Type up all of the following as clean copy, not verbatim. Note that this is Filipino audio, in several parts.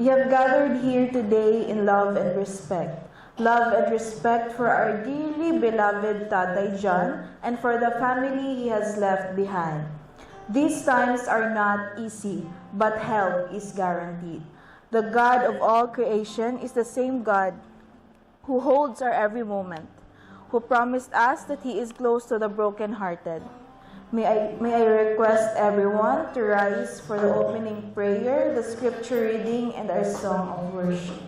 We have gathered here today in love and respect. Love and respect for our dearly beloved Tatay John and for the family he has left behind. These times are not easy, but help is guaranteed. The God of all creation is the same God who holds our every moment, who promised us that He is close to the brokenhearted. May I request everyone to rise for the opening prayer, the scripture reading, and our song of worship.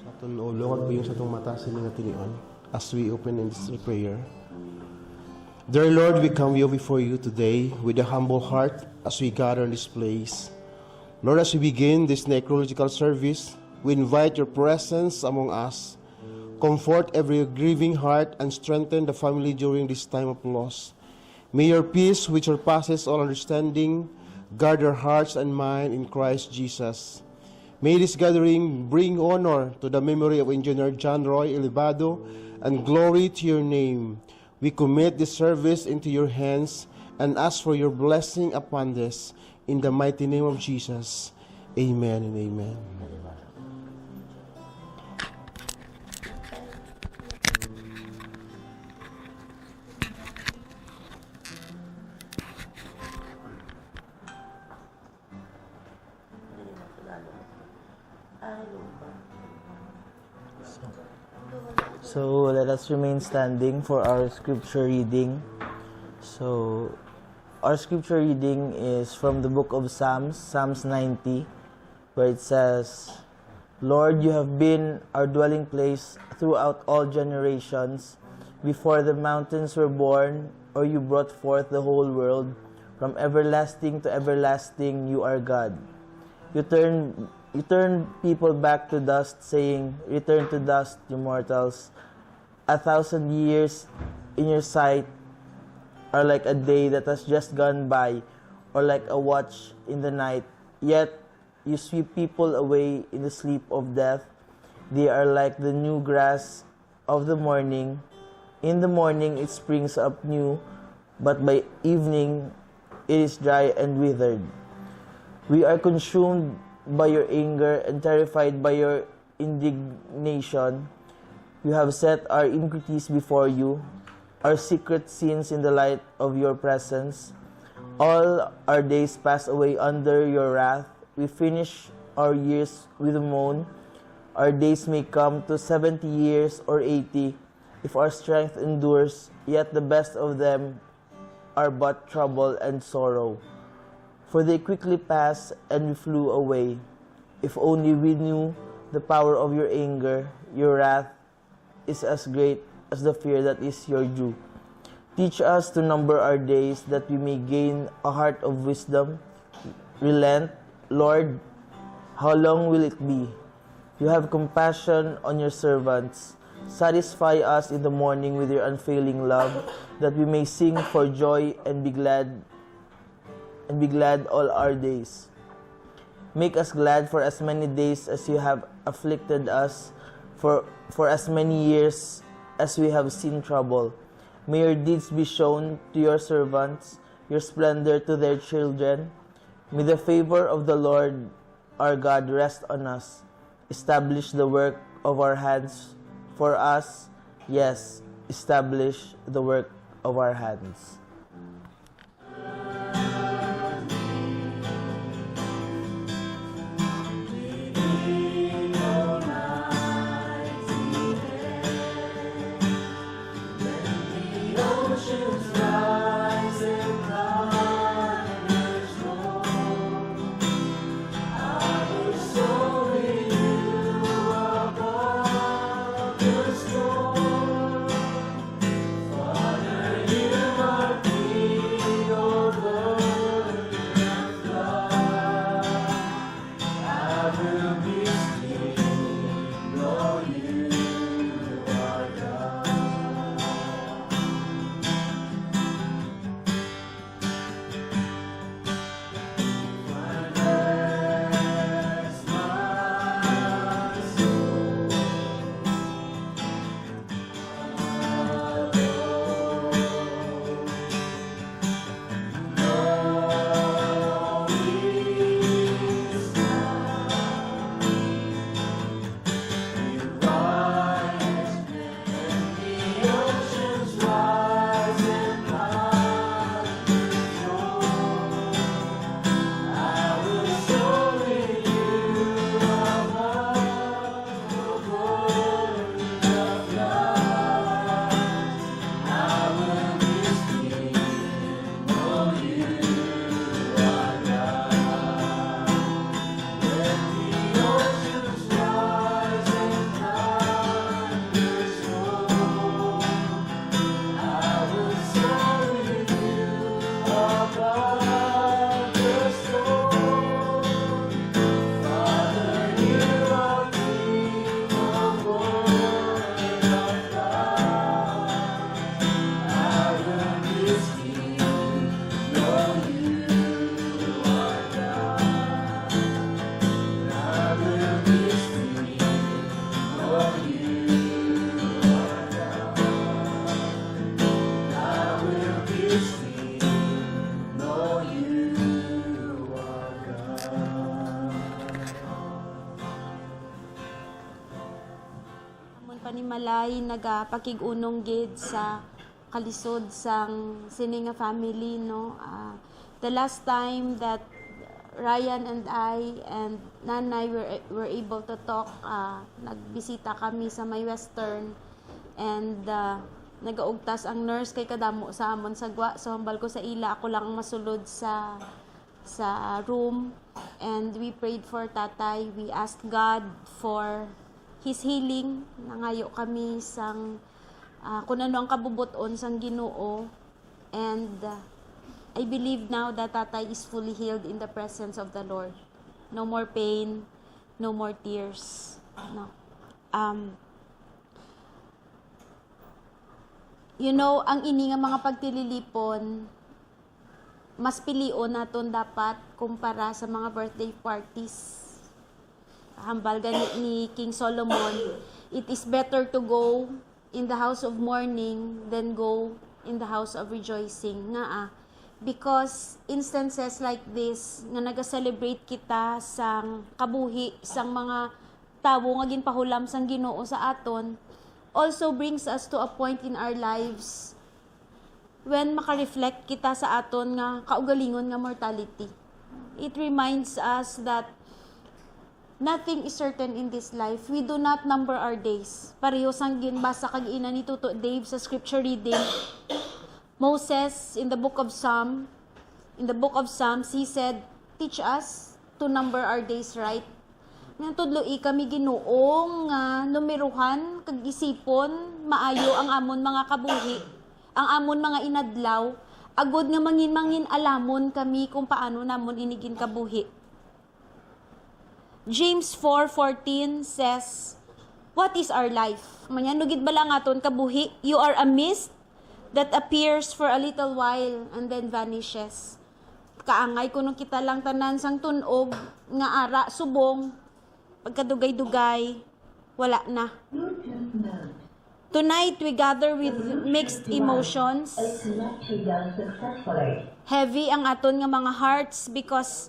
Sa atong ulungan po yung sa itong mata sa mga tinion as we open in this prayer. Dear Lord, we come before you today with a humble heart as we gather in this place. Lord, as we begin this necrological service, we invite your presence among us. Comfort every grieving heart and strengthen the family during this time of loss. May your peace, which surpasses all understanding, guard our hearts and mind in Christ Jesus. May this gathering bring honor to the memory of Engineer John Roy Elibado and glory to your name. We commit this service into your hands and ask for your blessing upon this. In the mighty name of Jesus, amen and amen. So let us remain standing for our scripture reading. So our scripture reading is from the book of Psalms, Psalms 90, where it says, Lord, you have been our dwelling place throughout all generations. Before the mountains were born, or you brought forth the whole world, from everlasting to everlasting, you are God. You turn people back to dust, saying, return to dust, you mortals. 1,000 years in your sight are like a day that has just gone by, or like a watch in the night. Yet you sweep people away in the sleep of death. They are like the new grass of the morning. In the morning it springs up new, but by evening it is dry and withered. We are consumed by your anger and terrified by your indignation. You have set our iniquities before you, our secret sins in the light of your presence. All our days pass away under your wrath. We finish our years with a moan. Our days may come to 70 years or 80, if our strength endures, yet the best of them are but trouble and sorrow. For they quickly pass and we flew away. If only we knew the power of your anger, your wrath is as great as the fear that is your due. Teach us to number our days, that we may gain a heart of wisdom. Relent, Lord, how long will it be? You have compassion on your servants. Satisfy us in the morning with your unfailing love, that we may sing for joy and be glad all our days. Make us glad for as many days as you have afflicted us, for as many years as we have seen trouble. May your deeds be shown to your servants, your splendor to their children. May the favor of the Lord our God rest on us. Establish the work of our hands for us. Yes, establish the work of our hands. Father, you are tatay nagapakig-unong gid sa kalisod sang sini nga family, no. The last time that Ryan and I and Nanay were able to talk, nagbisita kami sa may Western, and nagaugtas ang nurse kay kadamo sa amon sagwa, so hambal ko sa ila, ako lang ang masulod sa room, and we prayed for tatay. We asked God for his healing. Nangayo kami sang kung ano ang kabubuton sang Ginoo, and I believe now that tatay is fully healed in the presence of the Lord. No more pain, no more tears. No. You know, ang ini nga mga pagtililipon, mas pilion naton dapat kumpara sa mga birthday parties. Hambal gani ni King Solomon, it is better to go in the house of mourning than go in the house of rejoicing. Because instances like this, nga naga-celebrate kita sang kabuhi, sang mga tawo nga ginpahulam sang Ginoo sa aton, also brings us to a point in our lives when maka-reflect kita sa aton nga kaugalingon nga mortality. It reminds us that nothing is certain in this life. We do not number our days. Pareho sang ginbasa kag ina ni Tuto Dave sa scripture reading. Moses in the book of Psalms, he said, "Teach us to number our days right." Nga tudloi kami Ginoo nga numeruhan kag isipon maayo ang amon mga kabuhi, ang amon mga inadlaw, agod nga mangin alamon kami kung paano namon inigin kabuhi. James 4:14 says, "What is our life? Manyanugid bala ngaton kabuhi, you are a mist that appears for a little while and then vanishes." Kaangay kuno kita lang tanan sang tunog nga ara subong, pagkadugay-dugay, wala na. Tonight we gather with mixed emotions. Heavy ang aton nga mga hearts because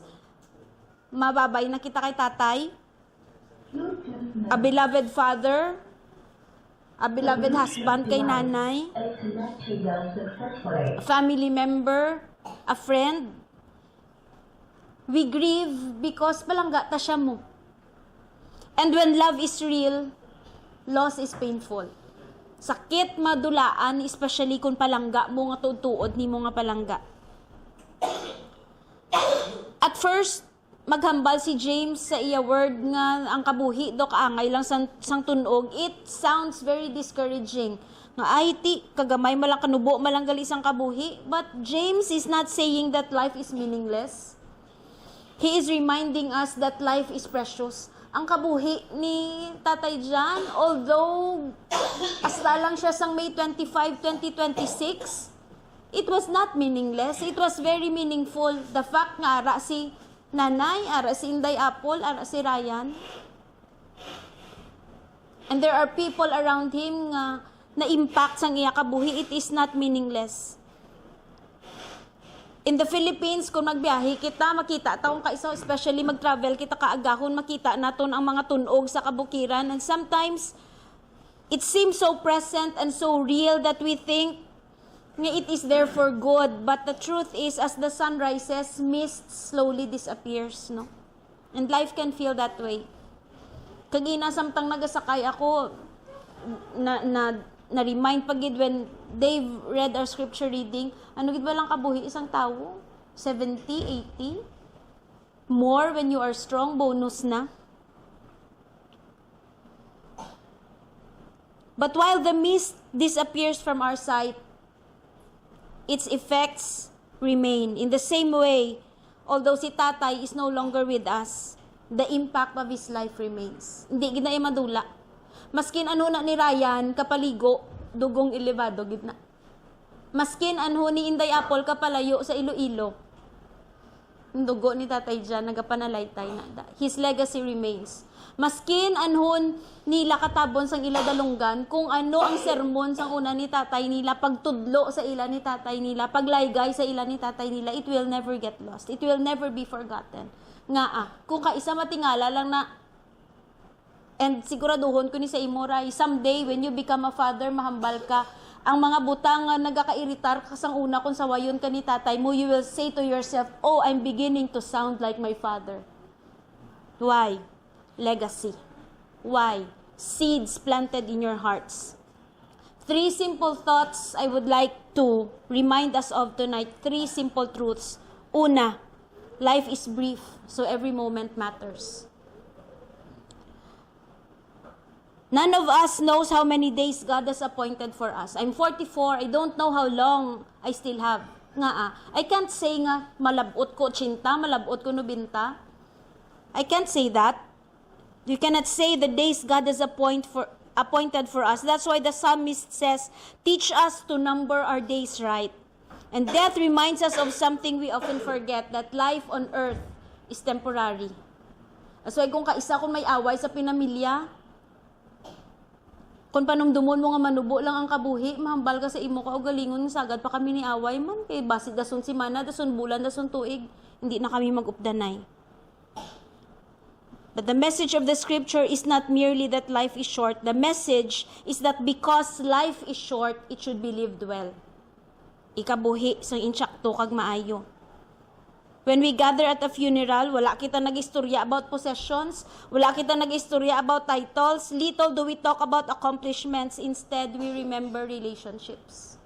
mababay na kita kay tatay, a beloved father, a beloved husband kay nanay, a family member, a friend. We grieve because palangga ta siya mo. And when love is real, loss is painful. Sakit madulaan, especially kung palangga mo nga tutuod ni mo nga palangga. At first, maghambal si James sa iya word nga ang kabuhi do kaangay lang sang tunog. It sounds very discouraging. Nga ay ti kagamay malang kanubo malang gali sang kabuhi. But James is not saying that life is meaningless. He is reminding us that life is precious. Ang kabuhi ni Tatay John, although hasta lang siya sang May 25, 2026, it was not meaningless. It was very meaningful. The fact nga ara si Nanay, ara si Inday Apple, ara si Ryan. And there are people around him nga na-impact sang iya kabuhi. It is not meaningless. In the Philippines, kung magbiyahe kita, makita taong kaiso, especially mag-travel kita kaagahon, makita naton ang mga tunog sa kabukiran. And sometimes, it seems so present and so real that we think nga it is there for good. But the truth is, as the sun rises, mist slowly disappears, no? And life can feel that way. Kagina samtang nagasakay ako, na-remind pagid when Dave read our scripture reading, ano gid ba lang kabuhi isang tawo? 70, 80? More when you are strong, bonus na. But while the mist disappears from our sight, its effects remain. In the same way, although si tatay is no longer with us, the impact of his life remains. Hindi gid na madula. Maskin ano na ni Ryan kapaligo, dugong elevado gid na. Maskin anho ni Inday Apple kapalayo sa Iloilo, dugo ni Tatay John nagapanalaytay na. His legacy remains. Maskin anhon nila katabon sang ila dalunggan, kung ano ang sermon sang una ni tatay nila, pagtudlo sa ila ni tatay nila, paglaygay sa ila ni tatay nila, it will never get lost. It will never be forgotten. Nga kung kaisa matingala lang na And siguraduhon ko ni sa imo, Ray, someday when you become a father, mahambal ka, ang mga butang nga nagakairitar kasang una kung sawayon ka ni tatay mo, you will say to yourself, oh, I'm beginning to sound like my father. Why? Legacy. Why? Seeds planted in your hearts. 3 simple thoughts I would like to remind us of tonight. 3 simple truths. Una, life is brief, so every moment matters. None of us knows how many days God has appointed for us. I'm 44, I don't know how long I still have. I can't say nga, malabot ko 80, malabot ko 90. I can't say that. You cannot say the days God has appointed for us. That's why the psalmist says, teach us to number our days right. And death reminds us of something we often forget, that life on earth is temporary. That's why kung kaisa kung may away sa pinamilya, kung panumdumon mo nga manubo lang ang kabuhi, mahambal ka sa imo ka o galingon, sagad pa kami ni away man, kay basit dason si mana, dason bulan, dason tuig, hindi na kami mag-updanay. But the message of the scripture is not merely that life is short. The message is that because life is short, it should be lived well. Ikabuhi sang insyakto kag maayo. When we gather at a funeral, wala kita nag-istorya about possessions, wala kita nag-istorya about titles, little do we talk about accomplishments, instead we remember relationships.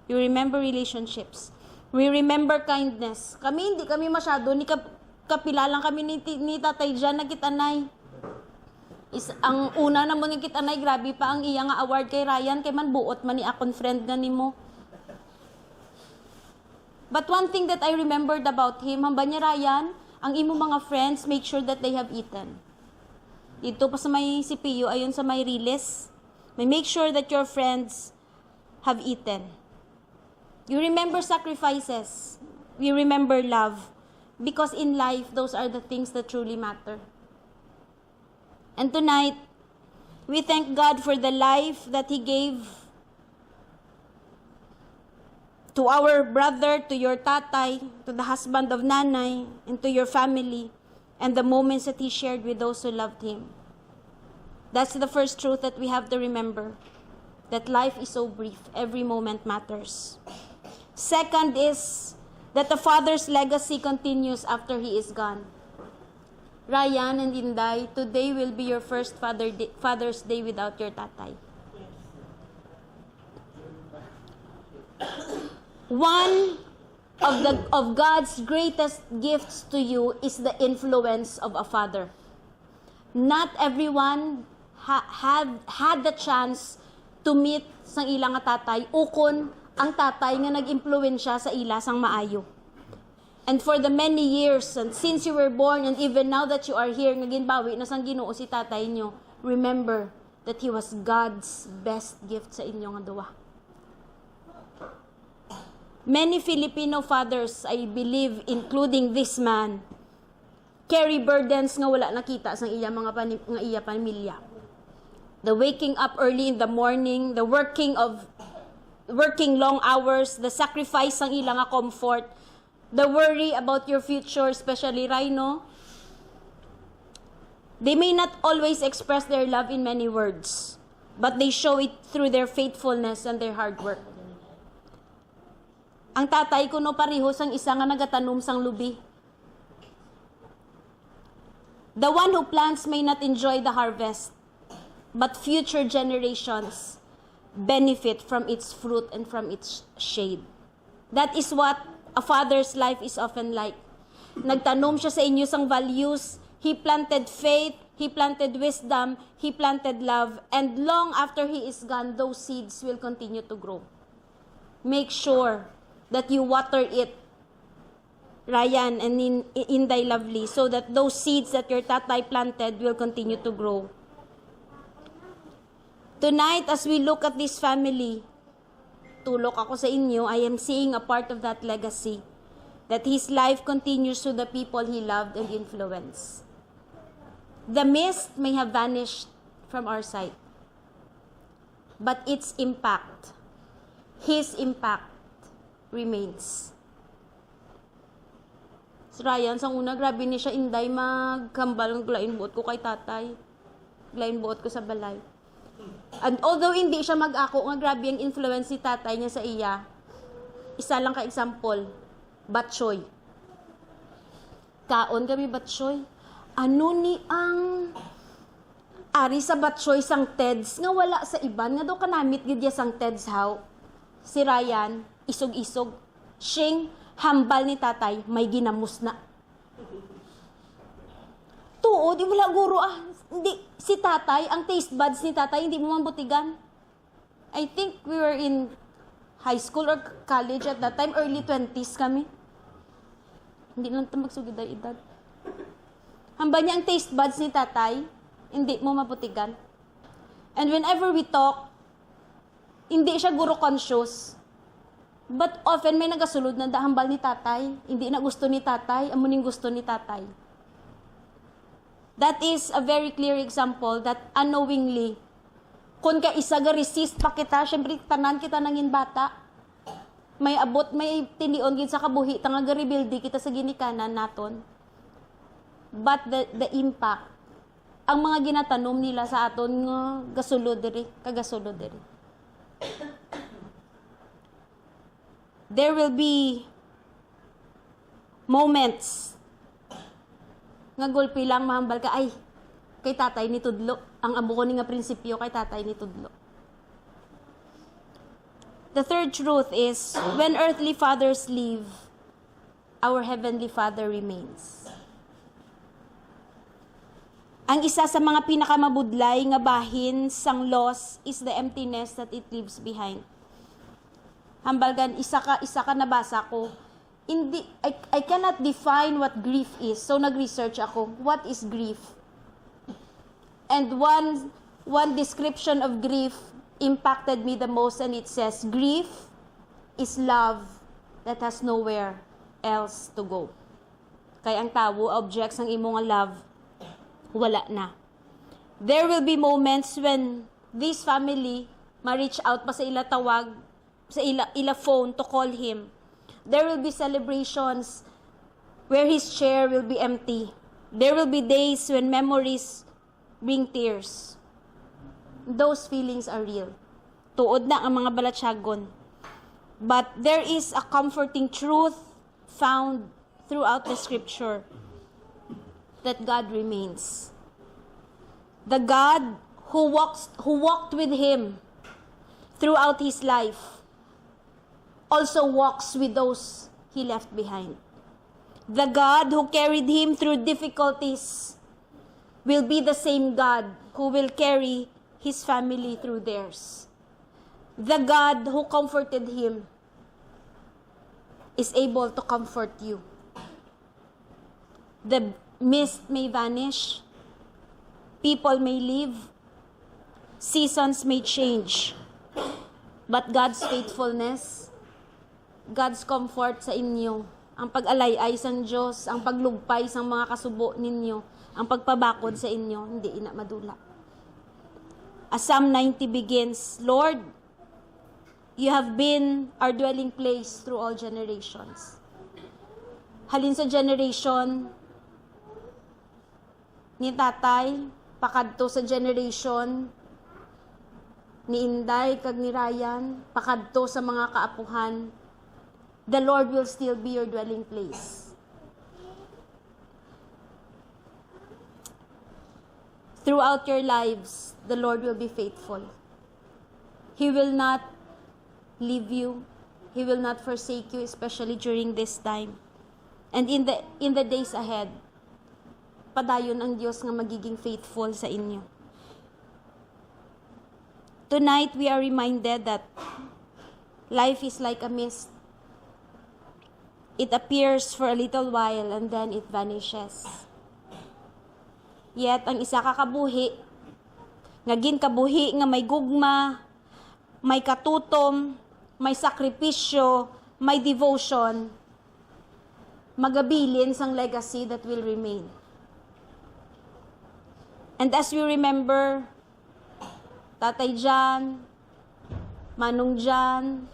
We remember relationships. We remember kindness. Hindi kami masyado, kapilalang kami ni Tatay Jan na kitanay. Ang una na mo ni kitanay, grabe pa ang iya nga award kay Ryan, kay man buot man ni akong friend na nimo. But one thing that I remembered about him, hamba niya Ryan, ang imo mga friends, make sure that they have eaten. Dito pa sa may CPU, ayon sa may Riles, may make sure that your friends have eaten. You remember sacrifices. You remember love. Because in life, those are the things that truly matter. And tonight, we thank God for the life that He gave to our brother, to your tatay, to the husband of nanay, and to your family, and the moments that He shared with those who loved Him. That's the first truth that we have to remember, that life is so brief, every moment matters. Second is that the father's legacy continues after he is gone. Ryan and Inday, today will be your first Father's Day without your tatay. One of God's greatest gifts to you is the influence of a father. Not everyone had the chance to meet sang ilang nga tatay, ukon ang tatay nga nag-impluwensya sa ila sang maayo. And for the many years, and since you were born, and even now that you are here, nga ginbawi na sang Ginoo si tatay nyo, remember that he was God's best gift sa inyo nga duwa. Many Filipino fathers, I believe, including this man, carry burdens nga wala nakita sa iya mga pamilya. The waking up early in the morning, the working long hours, the sacrifice ng ilang comfort, the worry about your future, especially Rhino. They may not always express their love in many words, but they show it through their faithfulness and their hard work. Ang tatay ko no pareho sang isa nga nagatanom sang lubi. The one who plants may not enjoy the harvest, but future generations benefit from its fruit and from its shade. That is what a father's life is often like. Nagtanom siya sa inyo sang values, he planted faith, he planted wisdom, he planted love, and long after he is gone, those seeds will continue to grow. Make sure that you water it, Ryan and Inday Lovely, so that those seeds that your tatay planted will continue to grow. Tonight, as we look at this family, tulok ako sa inyo, I am seeing a part of that legacy, that his life continues to the people he loved and influenced. The mist may have vanished from our sight, but its impact, his impact, remains. Si Ryan, sang una, grabe ni siya, Inday, magkambal ng gulain buot ko kay tatay. Glain buot ko sa balay. And although hindi siya mag-ako, nga grabe ang influence ni tatay niya sa iya, isa lang ka example, batchoy. Kaon kami batchoy. Ano ni ang ari sa batchoy sang TEDS nga wala sa iban nga daw kanamit gid ya sang TEDS how. Si Ryan, isog-isog. Shing, hambal ni tatay, may ginamos na. Tuod, di wala guro Hindi, si tatay, ang taste buds ni tatay, hindi mo mambutigan. I think we were in high school or college at that time, early 20s kami. Hindi lang ito magsugid ang edad. Hambal niya ang taste buds ni tatay, hindi mo maputigan. And whenever we talk, hindi siya guro conscious. But often may nagasulod na hambal ni tatay. Hindi na gusto ni tatay, amuning gusto ni tatay. That is a very clear example that unknowingly, kung ka isa ga resist pa kita, syempre tanan kita nangin bata. May abot, may tinion gid sa kabuhi, tanga ga rebuild kita sa ginikanan naton. But the impact, ang mga ginatanom nila sa aton nga gasulod diri, kagasulod diri. There will be moments nga gulpi lang mahambal ka, ay, kay tatay ni Tudlo. Ang amo ko ni nga prinsipyo kay tatay ni Tudlo. The third truth is, when earthly fathers leave, our heavenly Father remains. Ang isa sa mga pinakamabudlay nga bahin sang loss is the emptiness that it leaves behind. Hambalgan, isa ka nabasa ko. Hindi, I cannot define what grief is. So nag-research ako, what is grief? And one description of grief impacted me the most, and it says, grief is love that has nowhere else to go. Kaya ang tawo, objects ng imong love, wala na. There will be moments when this family ma-reach out pa sa ila tawag, sa ila phone to call him. There will be celebrations where his chair will be empty. There will be days when memories bring tears. Those feelings are real. Tuod na ang mga balatsyagon. But there is a comforting truth found throughout the scripture that God remains. The God who walked with him throughout his life also walks with those he left behind. The God who carried him through difficulties will be the same God who will carry his family through theirs. The God who comforted him is able to comfort you. The mist may vanish, people may leave, seasons may change, but God's faithfulness, God's comfort sa inyo, ang pag-alayay sang Diyos, ang paglugpay sang mga kasubo ninyo, ang pagpabakod sa inyo, hindi ina madula. As Psalm 90 begins, Lord, you have been our dwelling place through all generations. Halin sa generation ni tatay, pakadto sa generation ni Inday kag ni Ryan, pakadto sa mga kaapuhan, the Lord will still be your dwelling place. Throughout your lives, the Lord will be faithful. He will not leave you. He will not forsake you, especially during this time. And in the days ahead, padayon ang Diyos nga magiging faithful sa inyo. Tonight, we are reminded that life is like a mist. It appears for a little while and then it vanishes. Yet, ang isa ka kabuhi, ngagin kabuhi nga may gugma, may katutom, may sakripisyo, may devotion, magabilin sang legacy that will remain. And as we remember, Tatay Jan, Manong Jan,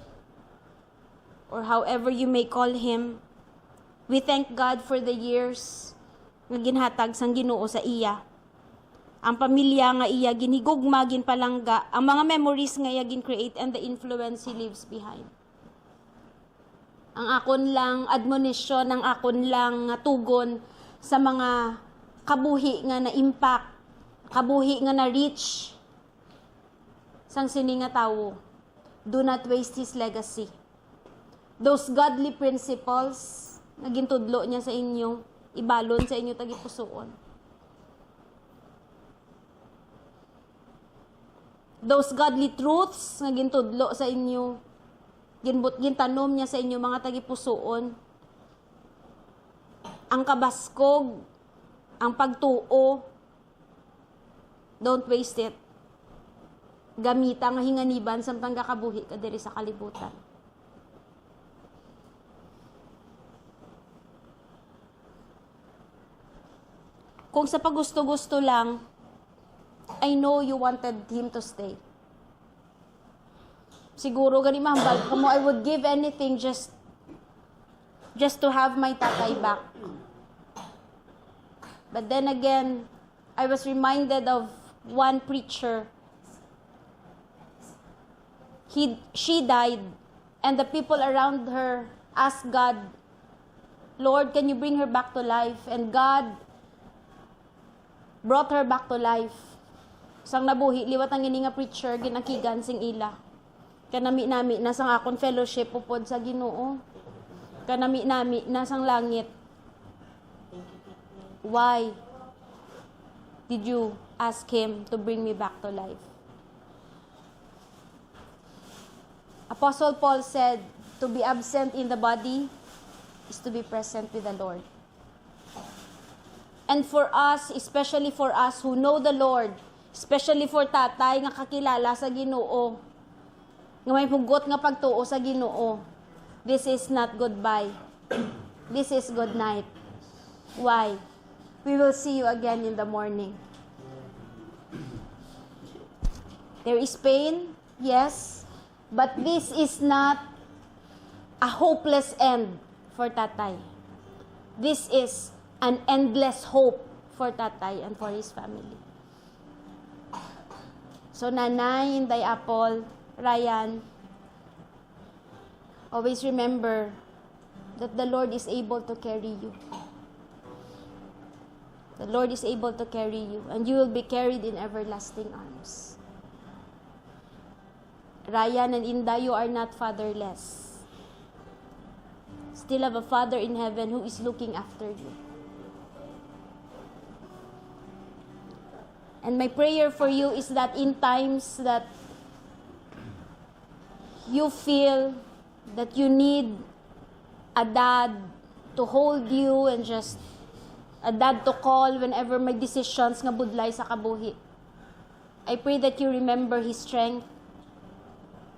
or however you may call him, we thank God for the years nga ginhatag sang Ginoo sa iya. ang pamilya nga iya ginhigugma, ginpalangga, ang mga memories nga iya gin-create, and the influence he leaves behind. Ang akon lang admonition, ang akon lang nga tugon sa mga kabuhi nga na-impact, kabuhi nga na-reach sang sini nga tawo. Do not waste his legacy. Those godly principles na gintudlo niya sa inyo, ibalon sa inyo tagipusoon. Those godly truths nga gintudlo sa inyo, gintanom niya sa inyo mga tagipusoon. Ang kabaskog, ang pagtuo, don't waste it. Gamita nga hinganiban samtang kakabuhi ka diri sa kalibutan. Kung sa pagusto-gusto lang, I know you wanted him to stay. Siguro gani mahambal kamo, I would give anything just to have my tatay back. But then again, I was reminded of one preacher. She died, and the people around her asked God, Lord, can you bring her back to life? And God brought her back to life. Sang nabuhi, liwat ang ini nga preacher, ginakigan sing ila. Kanami-nami, nasang akon fellowship upod sa Ginoo. Kanami-nami, nasang langit. Why did you ask him to bring me back to life? Apostle Paul said, to be absent in the body is to be present with the Lord. And for us, especially for us who know the Lord, especially for tatay nga kakilala sa Ginoo, nga may pugot nga pagtuo sa Ginoo, this is not goodbye. This is good night. Why? We will see you again in the morning. There is pain, yes, but this is not a hopeless end for tatay. This is an endless hope for tatay and for his family. So, Nanay, Inday Apple, Ryan, always remember that the Lord is able to carry you. The Lord is able to carry you, and you will be carried in everlasting arms. Ryan and Inday, you are not fatherless. Still have a Father in heaven who is looking after you. And my prayer for you is that in times that you feel that you need a dad to hold you and just a dad to call whenever may decisions nga budlay sa kabuhi, I pray that you remember his strength.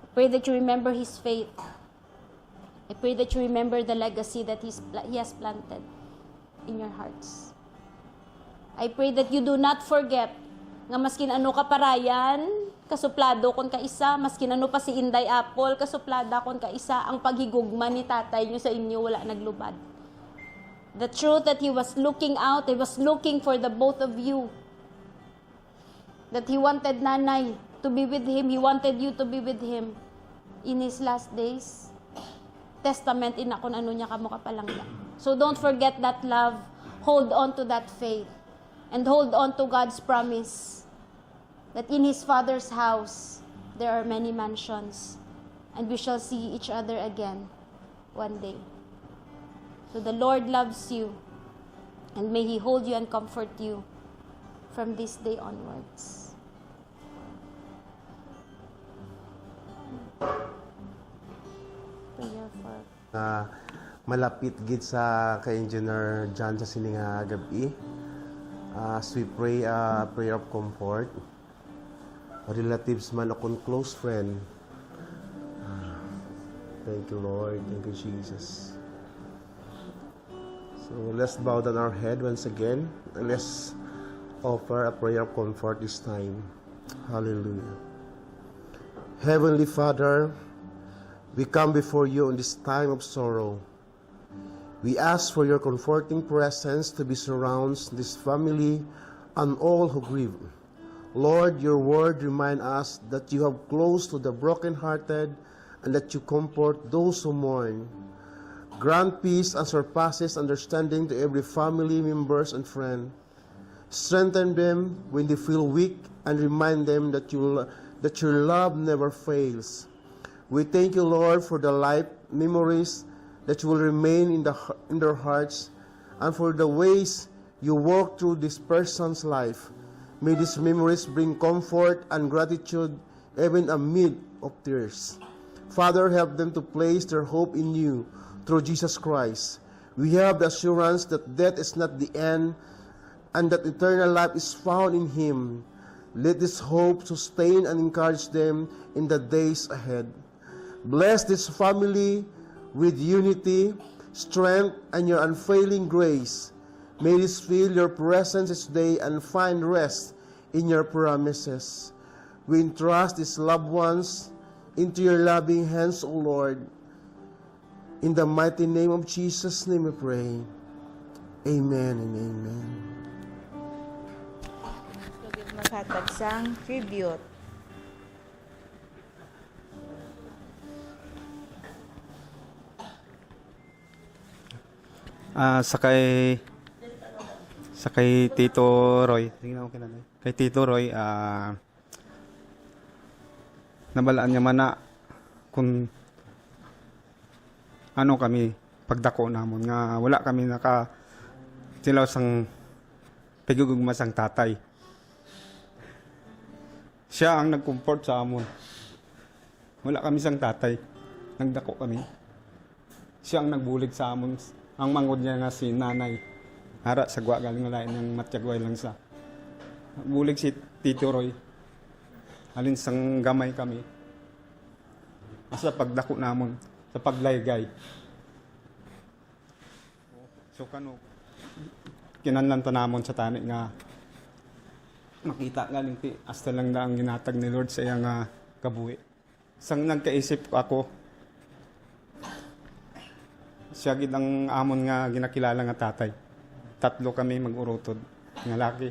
I pray that you remember his faith. I pray that you remember the legacy that he has planted in your hearts. I pray that you do not forget nga maskin ano ka parayan, kasuplado kon ka isa, maskin ano pa si Inday Apple, kasuplada kon ka isa, ang paghigugma ni tatay nyo sa inyo wala naglubad. The truth that he was looking out, he was looking for the both of you. That he wanted Nanay to be with him, he wanted you to be with him in his last days. Testament ina kung ano niya kamo kapalangga. So don't forget that love, hold on to that faith, and hold on to God's promise that in His Father's house there are many mansions, and we shall see each other again one day. So the Lord loves you, and may He hold you and comfort you from this day onwards. Prayer for malapit gid sa kay Engineer John sa sininga gabi. As we pray a prayer of comfort, relatives man akong close friend. Thank you, Lord. Thank you, Jesus. So let's bow down our head once again, and let's offer a prayer of comfort this time. Hallelujah. Heavenly Father, we come before you in this time of sorrow. We ask for your comforting presence to be surrounds this family and all who grieve. Lord, your word remind us that you have close to the brokenhearted and that you comfort those who mourn. Grant peace and surpasses understanding to every family, members, and friend. Strengthen them when they feel weak and remind them that your love never fails. We thank you, Lord, for the life memories that will remain in their hearts and for the ways you walk through this person's life. May these memories bring comfort and gratitude even amid of tears. Father, help them to place their hope in you through Jesus Christ. We have the assurance that death is not the end and that eternal life is found in Him. Let this hope sustain and encourage them in the days ahead. Bless this family with unity, strength, and your unfailing grace. May this feel your presence this day and find rest in your promises. We entrust these loved ones into your loving hands, O Lord. In the mighty name of Jesus' name we pray. Amen and amen. Tugid maghatag sang tribute. Sa kay Tito Roy. Sige na, okay na. Kay Tito Roy, nabalaan niya man na kung ano kami pagdako namon nga wala kami naka tilaw sang pigugugma sang tatay. Siya ang nag-comfort sa amon. Wala kami sang tatay. Nagdako kami. Siya ang nagbulig sa amon. Ang mangod niya nga si nanay. Hara sa gwa galing na lain ng matyagway lang sa. Bulig si Tito Roy. Alin sang gamay kami. Asa pagdako namon. Sa paglaygay. So kano, kinanlanta namon sa tani nga makita galing ti hasta lang na ang ginatag ni Lord sa iyang kabuhi. Sang nagkaisip ako, siya gid ang amon nga ginakilala nga tatay. 3 kami mag-urutod nga laki.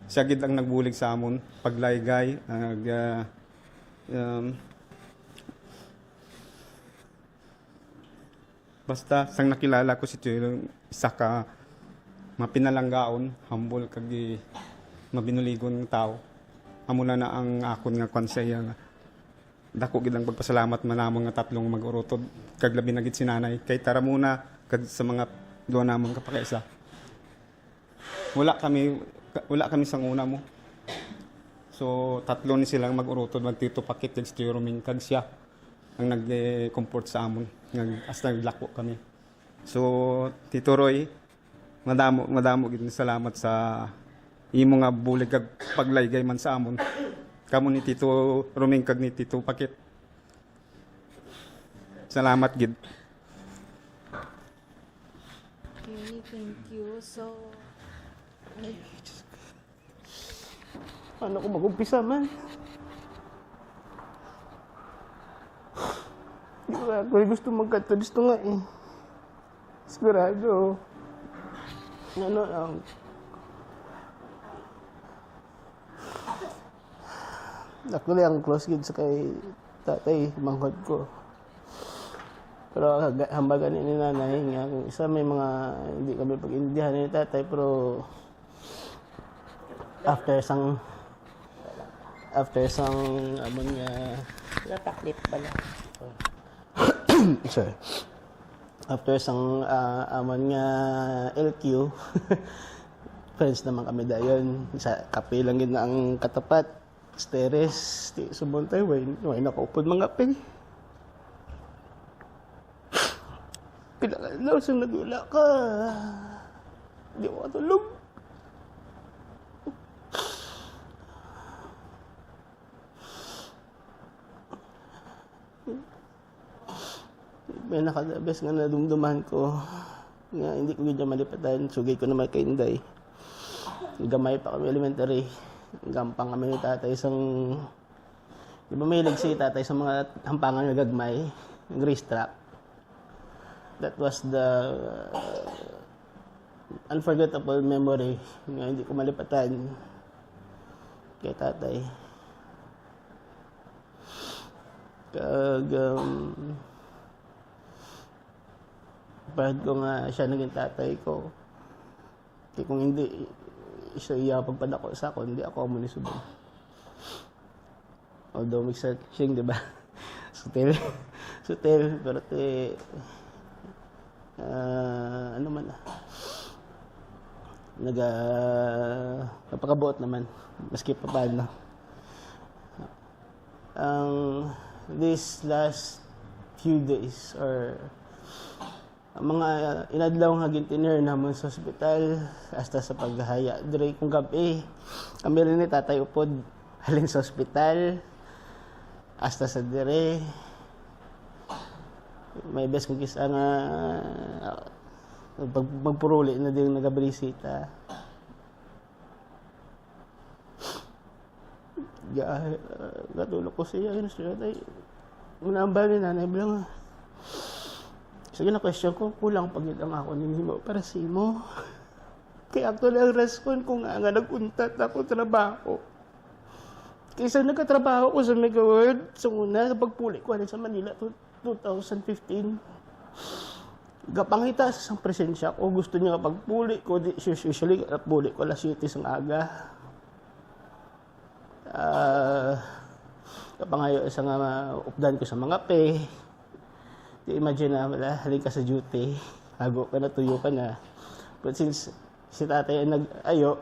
Siya gid ang nagbulig sa amon paglaygay, basta sang nakilala ko si Tito, isa ka mapinalanggaon, humble kag mabinuligon ng tao. Amo na ang akon nga konsaya nga dako gid ang pagpasalamat manamon nga 3 mag-urutod kag labi na gid si nanay kay tara muna kag sa mga duwa namon kapakaisa. Wala kami sang una mo. So 3 ni silang mag-urutod mag Tito Pakit kag Tito Roming kag siya ang nag-comfort sa amon nga hasta naglako kami. So Tito Roy, madamo gid salamat sa imo nga bulig kag paglaygay man sa amon. Kamo ni Tito Roming kag ni Tito Pakit. Salamat gid. Okay, thank you. So, Paano ko mag-umpisa man? Di ko ako gusto magkanta dito nga eh. Sigurado. Ano lang. Ako lang close gid sa kay tatay, manghod ko. Pero hambagan ni nanay nga kung isa may mga hindi kami pag-indihan ni tatay pero after sang amon nga Nataklit pala. sorry. After sang amon nga LQ friends naman kami dayon sa kape lang gid na ang katapat steres ti sumontay way nakaupod mga pe. Kailangan daw sa nagula ka. Di mo katulog. May nakadabes nga nadumduman ko. Nga hindi ko gidya malipatan. Sugay ko naman kay Inday. Gamay pa kami elementary. Gampang kami ni tatay isang... Di ba may si tatay sa mga hampangan nga gagmay? Grease trap. That was the unforgettable memory nga hindi ko malipatan. kay tatay. Bahid ko nga siya naging tatay ko. Kaya kung hindi siya iyapag padako sa ako, hindi ako mo ni subong. Although may siyang, di ba? Sutil. Pero ano man napakabuot naman. Maski pa paano. These last few days or mga inadlaw nga gintinir namon sa ospital hasta sa paghahaya dire kung gabi kami rin ni tatay upod halin sa ospital hasta sa dire may best kung kisa nga magpuruli na din nagabrisita gatulog ko siya yun siya tay unambal ni nanay bilang sige na question ko, kulang pagid ang ako ninyo para sa imo. Kaya ako lang respond ko nga nagpuntat ako trabaho. Kaysa nagkatrabaho ko sa Mega World, sa una, sa pagpuli ko sa Manila 2015. Gapangita sa isang presensya ko, gusto niya pagpuli ko, usually puli ko alas 7 ng aga. Kapangayo sa nga updan ko sa mga pe. Imagine na wala, halika sa duty, hago ka na, tuyo ka na. But since si tatay ay nag-ayo,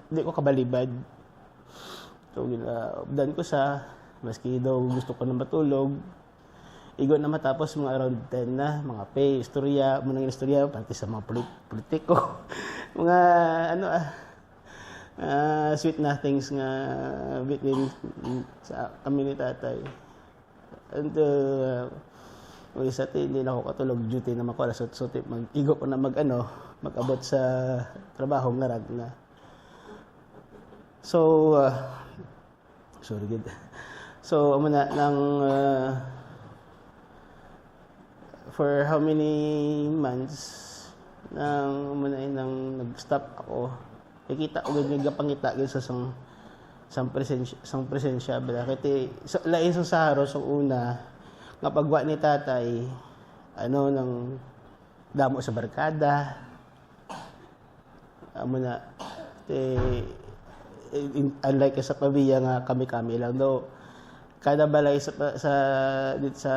hindi ko kabalibad. So, updan ko sa, maski daw gusto ko na matulog, igon na matapos mga around 10 na, mga pay, istorya, munang istorya, pati sa mga politiko. Mga, sweet nothings nga between sa kami ni tatay. And, isa hindi na ako katulog duty na makuha so mag-igo ko na mag-abot sa trabaho ng narag na. So, sorry good. So, muna nang for how many months nang nag-stop ako, nakita ko ganyan pangita sa sang presensya bala kay lain sa saharo sa una nga pagwa ni tatay nang damo sa barkada muna unlike sa pabiya nga kami lang daw kada balay sa dito sa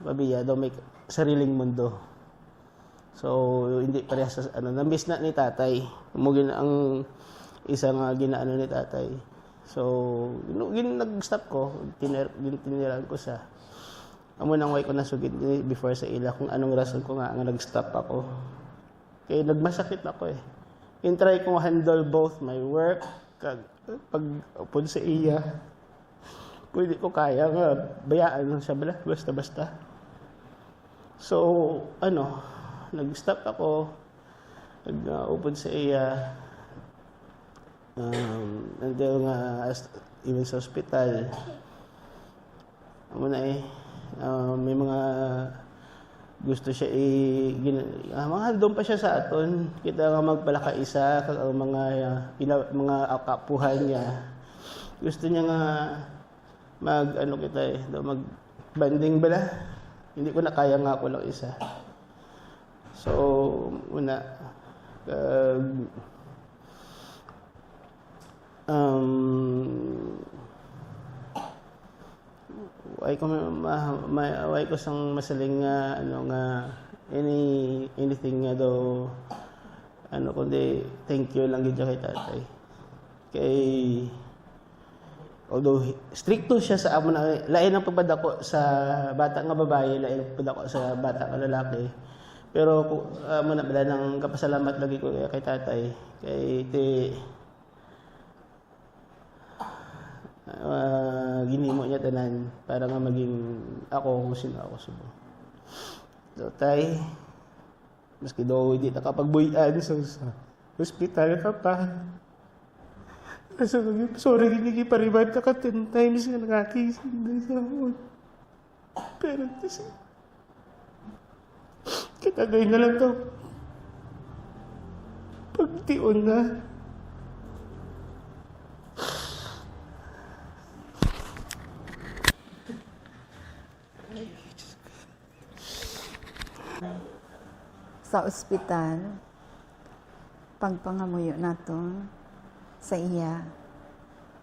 pabiya daw may sariling mundo. So hindi parehas sa namiss na ni tatay mugin ang isang ginaano ni tatay. So nag-stop ko tiniran ko sa amo nang way ko nasugid before sa ila kung anong rason ko nga nag-stop ako. Kaya nagmasakit ako eh. Try kong handle both my work kag pag-upod sa iya. Pwede ko kaya nga bayaan lang siya basta. So, nag-stop ako. Nag-upod sa iya. Until nga even sa ospital. Amo na may mga gusto siya mga doon pa siya sa aton kita nga magpalakaisa kag mga kapuhan niya gusto niya nga mag banding bala hindi ko na kaya nga ako lang isa so una ay ko sang masaling nga anything nga daw kundi thank you lang gid kay tatay kay although stricto siya sa amo na lain ang pagpadako sa bata nga babae lain ang pagpadako sa bata nga lalaki pero amo na bala nang kapasalamat lagi ko kay tatay kay ginimo niya tanan para nga maging ako kung sino ako subo. So, tay, maski daw hindi nakapagbuyan sa hospital ka pa. Sorry, hindi pa revive ka 10 times nga nakakising sa ako. Pero kita gawin na lang to. Pagtiun na. sa ospital, pagpangamuyo nato sa iya,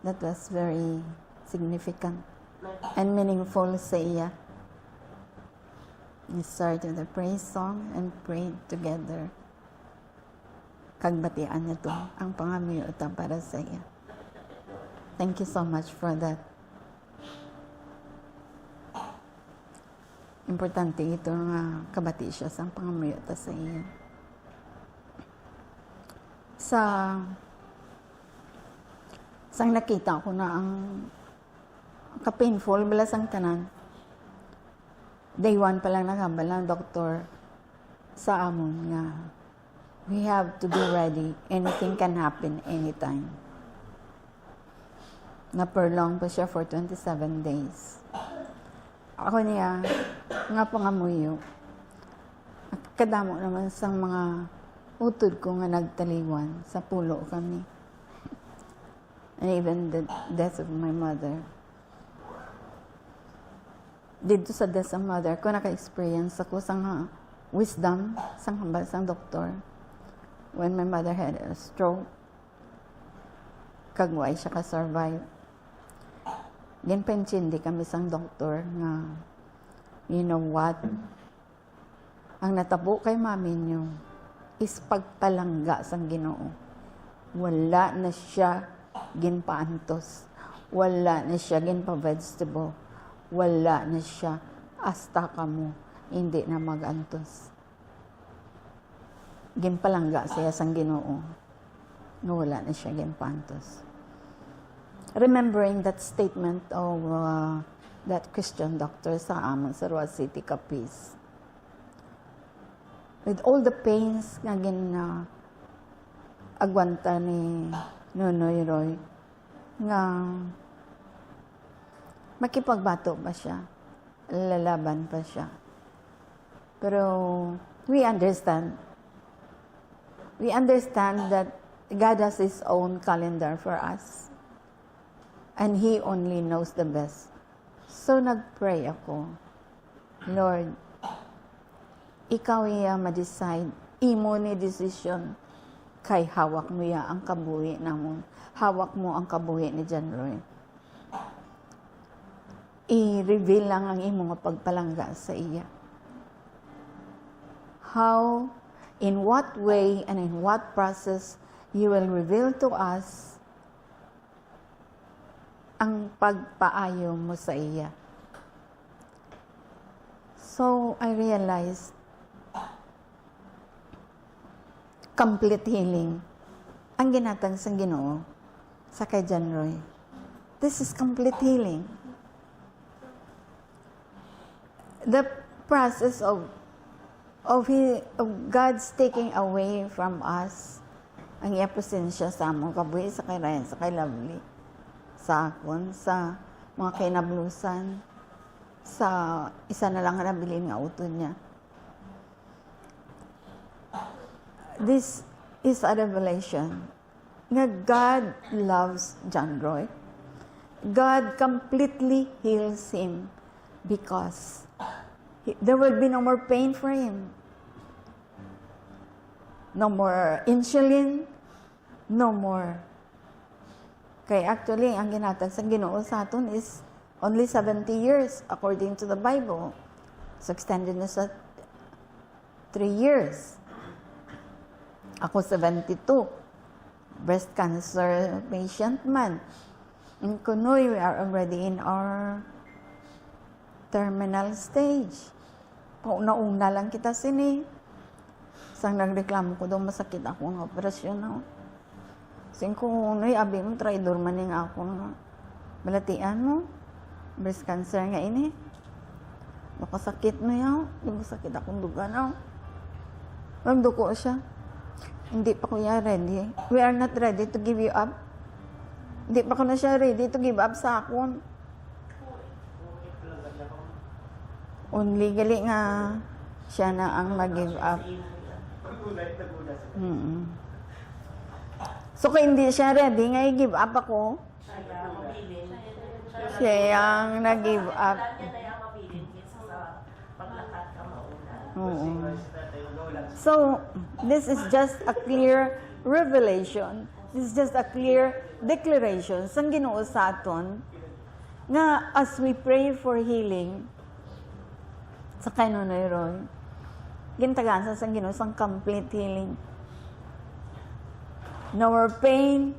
that was very significant and meaningful sa iya. We started the praise song and prayed together. Kagbatian niya to ang pangamuyo ta para sa iya. Thank you so much for that. Importante ito nga kabati siya sa pangamuyo ta sa iya. Sang nakita ko na ang ka-painful bala sang tanan. Day 1 pa lang nakambal ng doktor sa amon nga we have to be ready. Anything can happen anytime. Na-prolong pa siya for 27 days. Ako niya, nga pangamuyo. Kadamo naman sang mga utod ko nga nagtaliwan sa pulo kami. And even the death of my mother. Dito sa death of mother ko, naka-experience ako sang wisdom, sang hambal sang doktor. When my mother had a stroke, kagway siya ka-survive. Ginpenchindi kami sang doktor nga, you know what? Ang natabo kay mami niyo is pagpalangga sang Ginoo. Wala na siya ginpaantos. Wala na siya ginpa-vegetable. Wala na siya hasta kamo hindi na magantos. Ginpalangga siya sang Ginoo. Wala na siya ginpantos. Remembering that statement of that Christian doctor sa amon sa Roa City, Capiz. With all the pains nga agwanta ni Nonoy Roy, nga makipagbato pa siya, lalaban pa siya. Pero we understand that God has His own calendar for us. And He only knows the best. So nag-pray ako, Lord, Ikaw iya ma-decide, imo ni decision, kay hawak mo ya ang kabuhi namon. Hawak mo ang kabuhi ni John Roy. I-reveal lang ang imo nga pagpalangga sa iya. How, in what way, and in what process you will reveal to us ang pagpaayo mo sa iya. So, I realized complete healing ang ginatag sa Ginoo sa kay John Roy. This is complete healing. The process of God's taking away from us ang iya presensya sa among kabuhi, sa kay Ryan, sa kay Lovely, sa akon, sa mga kinablusan, sa isa na lang nabilin nga uton niya. This is a revelation nga God loves John Roy. God completely heals him because there will be no more pain for him. No more insulin, no more. Kaya actually, ang ginatag sa Ginoo sa aton is only 70 years according to the Bible. So extended na sa 3 years. Ako 72. Breast cancer patient man. In Kunoy, we are already in our terminal stage. Pauna-una lang kita sini. Sang nagreklamo ko daw masakit ako ng operasyon na. Sing Kunoy, abi mo, traidor man yung ako nga. Balatian mo. Breast cancer nga ini. Nakasakit na yaw. Di mo sakit akong duga na. Nagduko siya. Hindi pa kuya ready. We are not ready to give you up. Hindi pa ko na siya ready to give up sa akon. Only gali nga siya na ang mag-give up. So kung hindi siya ready nga i-give up ako, siya ang nag-give up. Oo. So, this is just a clear revelation. This is just a clear declaration sa Ginoo sa aton nga as we pray for healing sa Kanonoy Roy, gintagaan sa Ginoo sang complete healing. No more pain,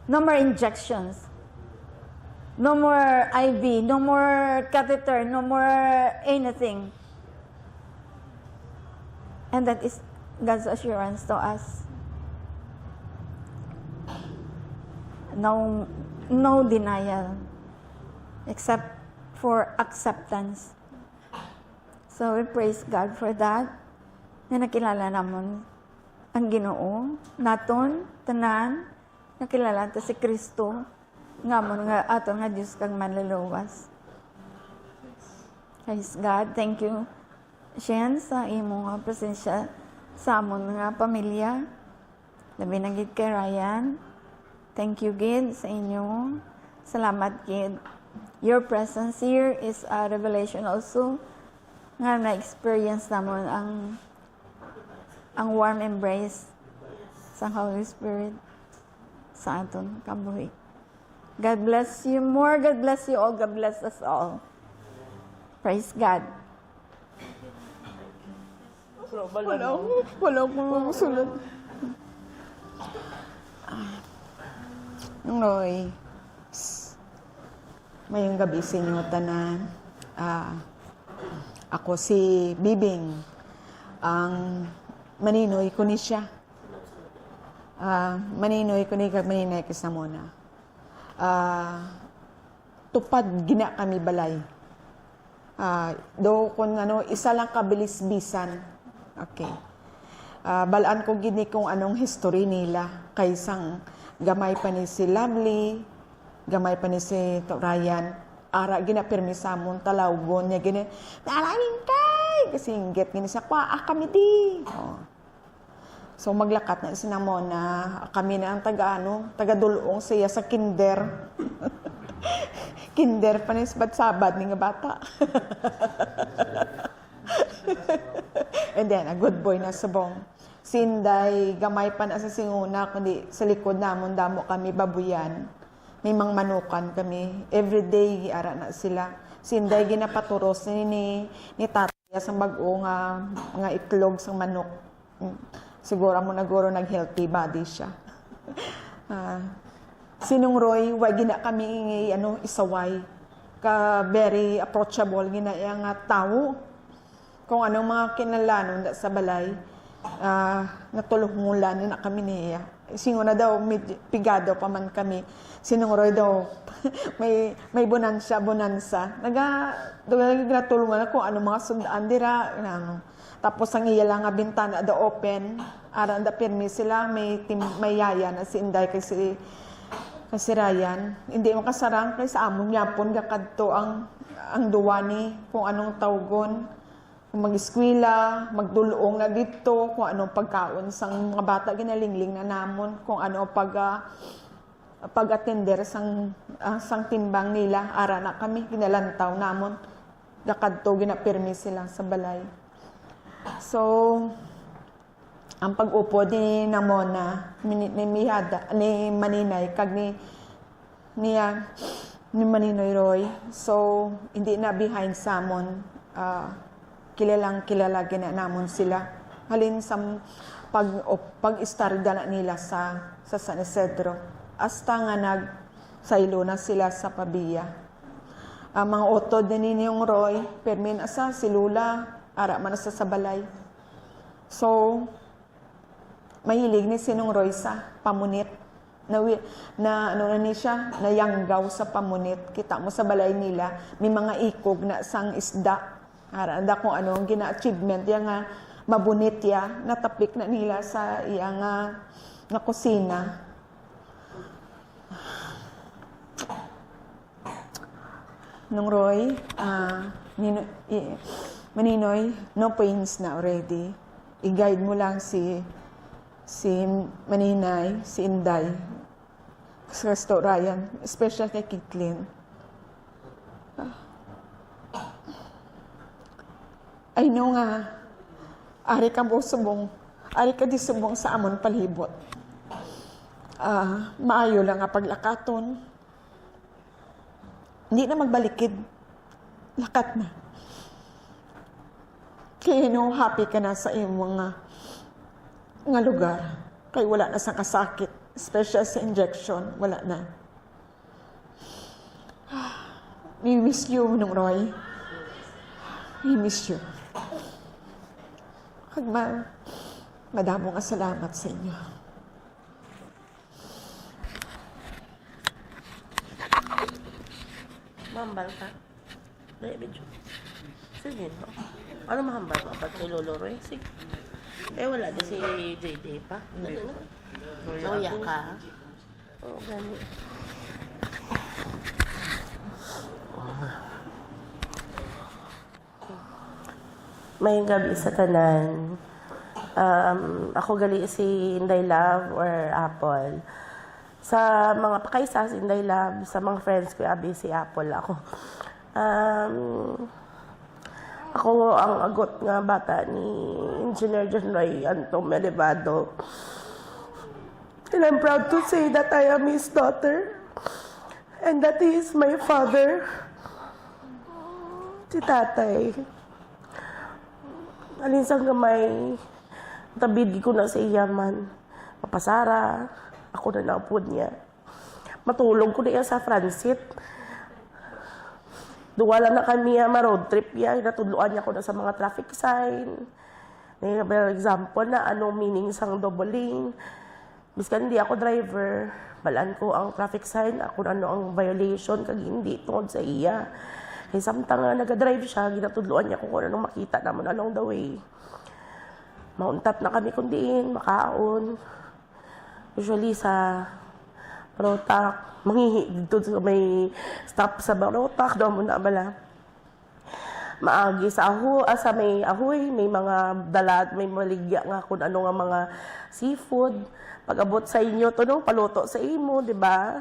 no more injections, no more IV, no more catheter, no more anything. And that is God's assurance to us. No denial, except for acceptance. So we praise God for that, na nakilala namon ang Ginoo naton tanan, nakilala ta si Kristo nga mo nga aton nga Dios kang manluluwas. Praise God. Thank you, Shen, sa imong presensya sa amon nga pamilya. Labi na gid kay Ryan. Thank you, Gid, sa inyo. Salamat, Gid. Your presence here is a revelation also nga na-experience namon ang warm embrace sa Holy Spirit sa aton kabuhi. God bless you more. God bless you all. God bless us all. Praise God. Wala akong sulat. Noy, mayong gabi sa inyo tanan. Ako si Bibing, ang maninoy ko ni siya. Maninoy ko ni kag maninay kasamona. Tupad gina kami balay. Do kung isa lang kabilis-bisan. Okay. Balaan ko gini kung anong history nila kaysang gamay pa ni si Lovely, gamay pa ni si Ryan, ara ginapirmi sa amon talawgon niya gini, nalamin kay! Kasi inggit gini sa kami di. Oh. So maglakat na sinamon na kami na ang taga-dulong siya sa kinder. Kinder pa ni sabad ni nga bata. And then, a good boy na subong. Sinday, gamay pa na sa singuna, kundi sa likod namon damo kami babuyan. May mga manukan kami. Everyday, ara na sila. Sinday, ginapaturos ni tataya sa bag-o nga itlog sa manok. Siguro mo naguro nag-healthy body siya. Sinong Roy, wag gina kami isaway. Very approachable, gina nga tao. Kung anong mga kinalanon sa balay, natulungulan na kami niya. Singo na daw, pigado pa man kami. Sinungroy daw, may bonansa. Nagtulungan kung ano mga sundaan dira. Tapos ang iya lang nga bintana daw open. Aran da pirmi sila, may yaya na si Inday kasi Ryan. Hindi mo kasarang kay sa amon yapon gakadto ang duwani kung anong tawgon. Mag-eskwela, magdulong na dito, kung anong pagkaon sang mga bata ginalingling na namon, kung ano pag-attender sang timbang nila, ara na kami, ginalantaw namon, gakadto, ginapirmi sila sa balay. So, ang pag-upo ni Namona, ni Maninay, kag ni Maninoy Roy, so, hindi na behind sa amon, kilala ginanamon sila. Halin sa pag-istarda na nila sa San Isidro. Hasta nga nagsaylo na sila sa Pabia. Mga otod din ninyong Roy, permin asa, si Lula, ara man sa sabalay. So, mahilig ni Sinong Roy sa pamunit. Na siya, nayanggaw sa pamunit. Kita mo sa balay nila, may mga ikog na sang isda. Aranda kung ano ang gina-achievement yang nga mabunit ya, natapik na nila sa iyang nga kusina. Nung Roy, Maninoy, no pains na already. I-guide mo lang si Maninay, si Inday, sa Ryan, especially kay Kitlin. I know nga, ari ka mo subong, ari ka di subong sa amon palibot. Maayo lang nga paglakaton. Hindi na magbalikid. Lakat na. Kaya happy ka na sa iyong nga lugar. Kaya wala na sa kasakit. Especially sa injection, wala na. We miss you, Nung Roy. We miss you. Madamo nga salamat sa inyo. Mahambal ka? Dahil medyo. Sige, no? Ano mahambal mo? Pag kay Lolo Roy? Sige. Wala din si JD pa. Nauya ka? Oo, gani. May gabi sa tanan. Ako gali si Inday Love or Apple. Sa mga pakaysa si Inday Love, sa mga friends ko, abi si Apple ako. Ako ang agot nga bata ni Engineer John Roy Antong Melevado. And I'm proud to say that I am his daughter and that he is my father. Si tatay. Alinsang gamay, tabid ko na sa iya man. Mapasara, ako na naupod niya. Matulog ko na iya sa Francit. Duwala na kami ma-road trip niya. Natudluan niya ko na sa mga traffic sign. For example na anong meaning sang double lane. Biskan hindi ako driver, balaan ko ang traffic sign, ako ano ang violation, kag hindi tungod sa iya. Kaya samtang nag-drive siya, ginatudluan niya kung anong makita naman along the way. Mauntat na kami kundiin, makaon. Usually sa Barotac, manghihi dito sa may stop sa Barotac, doon muna bala. Maagi sa sa may ahoy, may mga dalag, may maligya nga kung ano nga mga seafood. Pag-abot sa inyo, to no, paluto sa imo, di ba?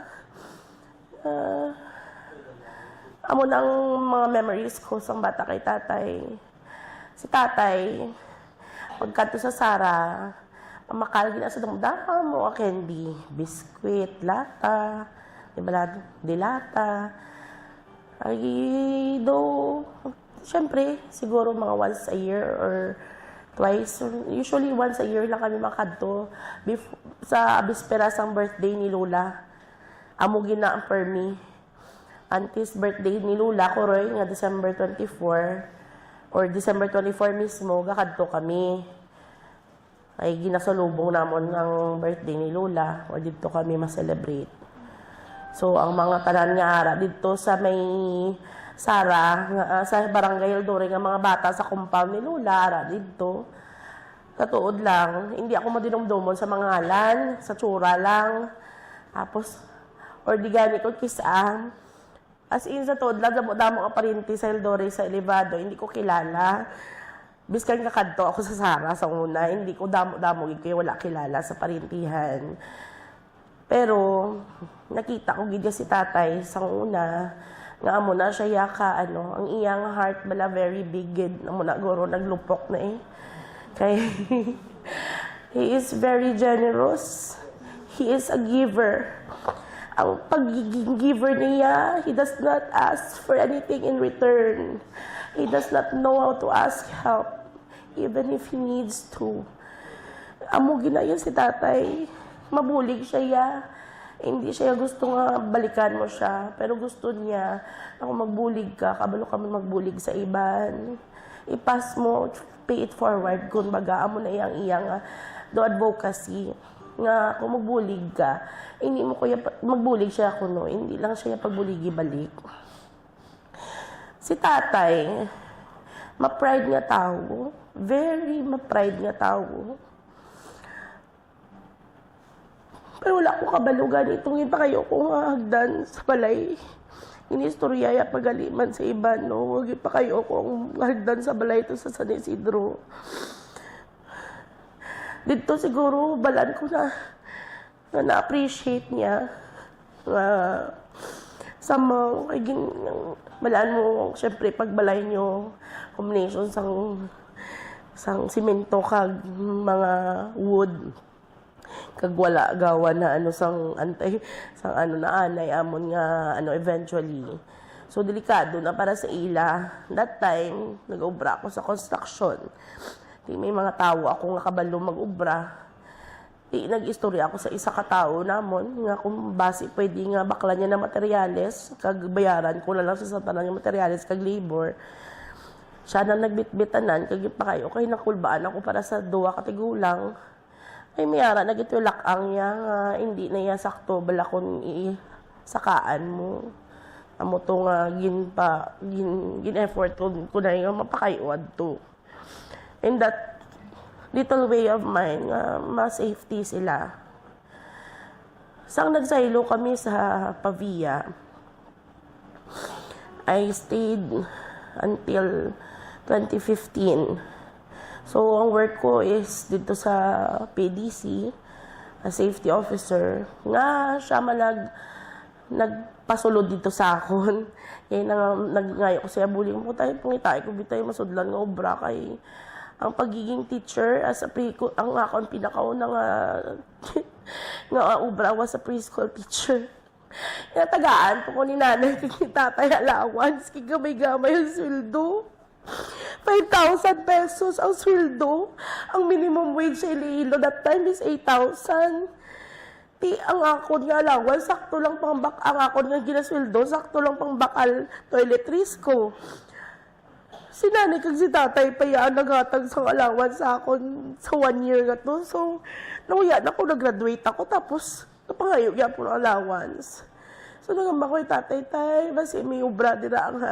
Amo ng mga memories ko sa bata kay tatay. Si tatay, pagkanto sa Sara, pamakal gina sa damdaman mo, candy, biskwit, lata, di ba, dilata. Ay, do, syempre, siguro mga once a year or twice. Usually, once a year lang kami makadto. Sa bisperas ang birthday ni Lola. Amo gina ang permi. Auntie's birthday ni Lola, ko Roy, nga December 24 or December 24 mismo, gakadto kami. Ay ginasalubong namon ang birthday ni Lola or dito kami ma-celebrate. So, ang mga tanan nga ara dito sa may Sara, sa Barangay Eldore, nga mga bata sa compound ni Lola, ara dito. Katuod lang, hindi ako madinumdumon sa mga ngalan, sa tsura lang. Tapos, or di gani ko kisa. As in, sa tuod lang, damo ang parinti sa Eldore, sa Elevado, hindi ko kilala. Biskan kakadto ako sa Sara sa una, hindi ko damo kaya wala kilala sa parintihan. Pero, nakita ko gidya si tatay sa una, nga amo na siya yaka, ang iyang heart bala very big, amo na guro, naglupok na eh. Kaya, he is very generous. He is a giver. Ang pagiging giver niya, he does not ask for anything in return. He does not know how to ask help, even if he needs to. Amo ginayon si tatay. Mabulig siya. Hindi siya gusto nga balikan mo siya. Pero gusto niya, ako magbulig ka, kabalo ka man magbulig sa iban. I-pass mo, pay it forward. Kung baga, amo na iyang do advocacy. Nga, kung magbulig ka, hindi mo kuya magbulig siya ako, no? Hindi lang siya pagbuligi balik. Si tatay, ma-pride nga tao. Very ma-pride nga tao. Pero wala ko kabalugan. Itungin pa kayo kung hagdan sa balay. Inistoryaya pagaliman sa iba, no? Huwag pa kayo kung hagdan sa balay ito sa San Isidro. Dito siguro, balan ko na na-appreciate niya. sa mga balaan mo, syempre pagbalay nyo, combination sang simento kag mga wood, kag wala gawa na sang na anay amon nga eventually. So delikado na para sa ila. That time nag-ubra ako sa construction. May mga tao ako nga kabalo mag-ubra. Nag-istorya ako sa isa ka tao namon nga kung base pwede nga bakla niya na materyales kag bayaran ko na lang sa tanan nga materyales kag labor. Siya na nagbitbitanan kag ipakayo kay nakulbaan ako para sa duwa ka tigulang. Ay mayara nagitulak ang niya nga hindi na iya sakto bala kon sakaan mo. Amo to nga gin effort ko na nga mapakayuad to. And that little way of mine, ma-safety sila. Sang nagsaylo kami sa Pavia, I stayed until 2015. So, ang work ko is dito sa PDC, a safety officer. Nga siya nagpasulod dito sa akon. Kaya nagngayo ko siya, buling mo tayo, pangitay ko, bitay masudlan nga obra kay ang pagiging teacher as a ang akong pinakauna nga ubra was a preschool teacher. Natagaan po ko ni nanay kay tatay allowance, kay gamay-gamay ang sweldo. 5,000 pesos ang sweldo. Ang minimum wage sa Iloilo that time is 8,000. Ang akon nga allowance, sakto lang ang akon nga ginasweldo, sakto lang pang bakal toiletries ko. Si nanay kag si tatay pa yan naghatag sa allowance sa akon sa 1 year nga to. So, nauyan ako, nag-graduate ako, tapos napangayo yan po ng allowance. So, nagamba ko yung tatay, basi may ubra dira ang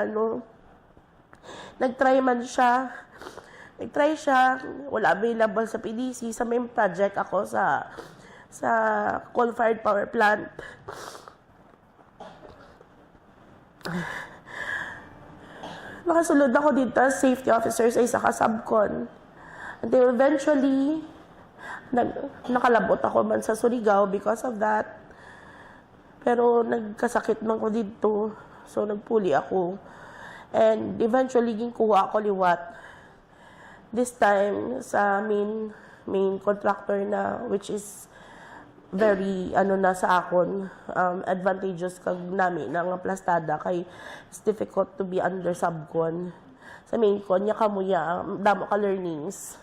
Nag-try siya, wala available sa PDC. Sa main project ako sa coal-fired power plant. Nakasulod ako dito as safety officer sa isa ka subcon. Until eventually, nakalabot ako man sa Surigao because of that. Pero nagkasakit man ko dito. So, nagpuli ako. And eventually, ginkuha ako liwat. This time, sa main contractor na, which is very na sa akon, advantageous kag nami na nga plastada kay it's difficult to be under subcon. Sa main con nya kamuya damo ka learnings.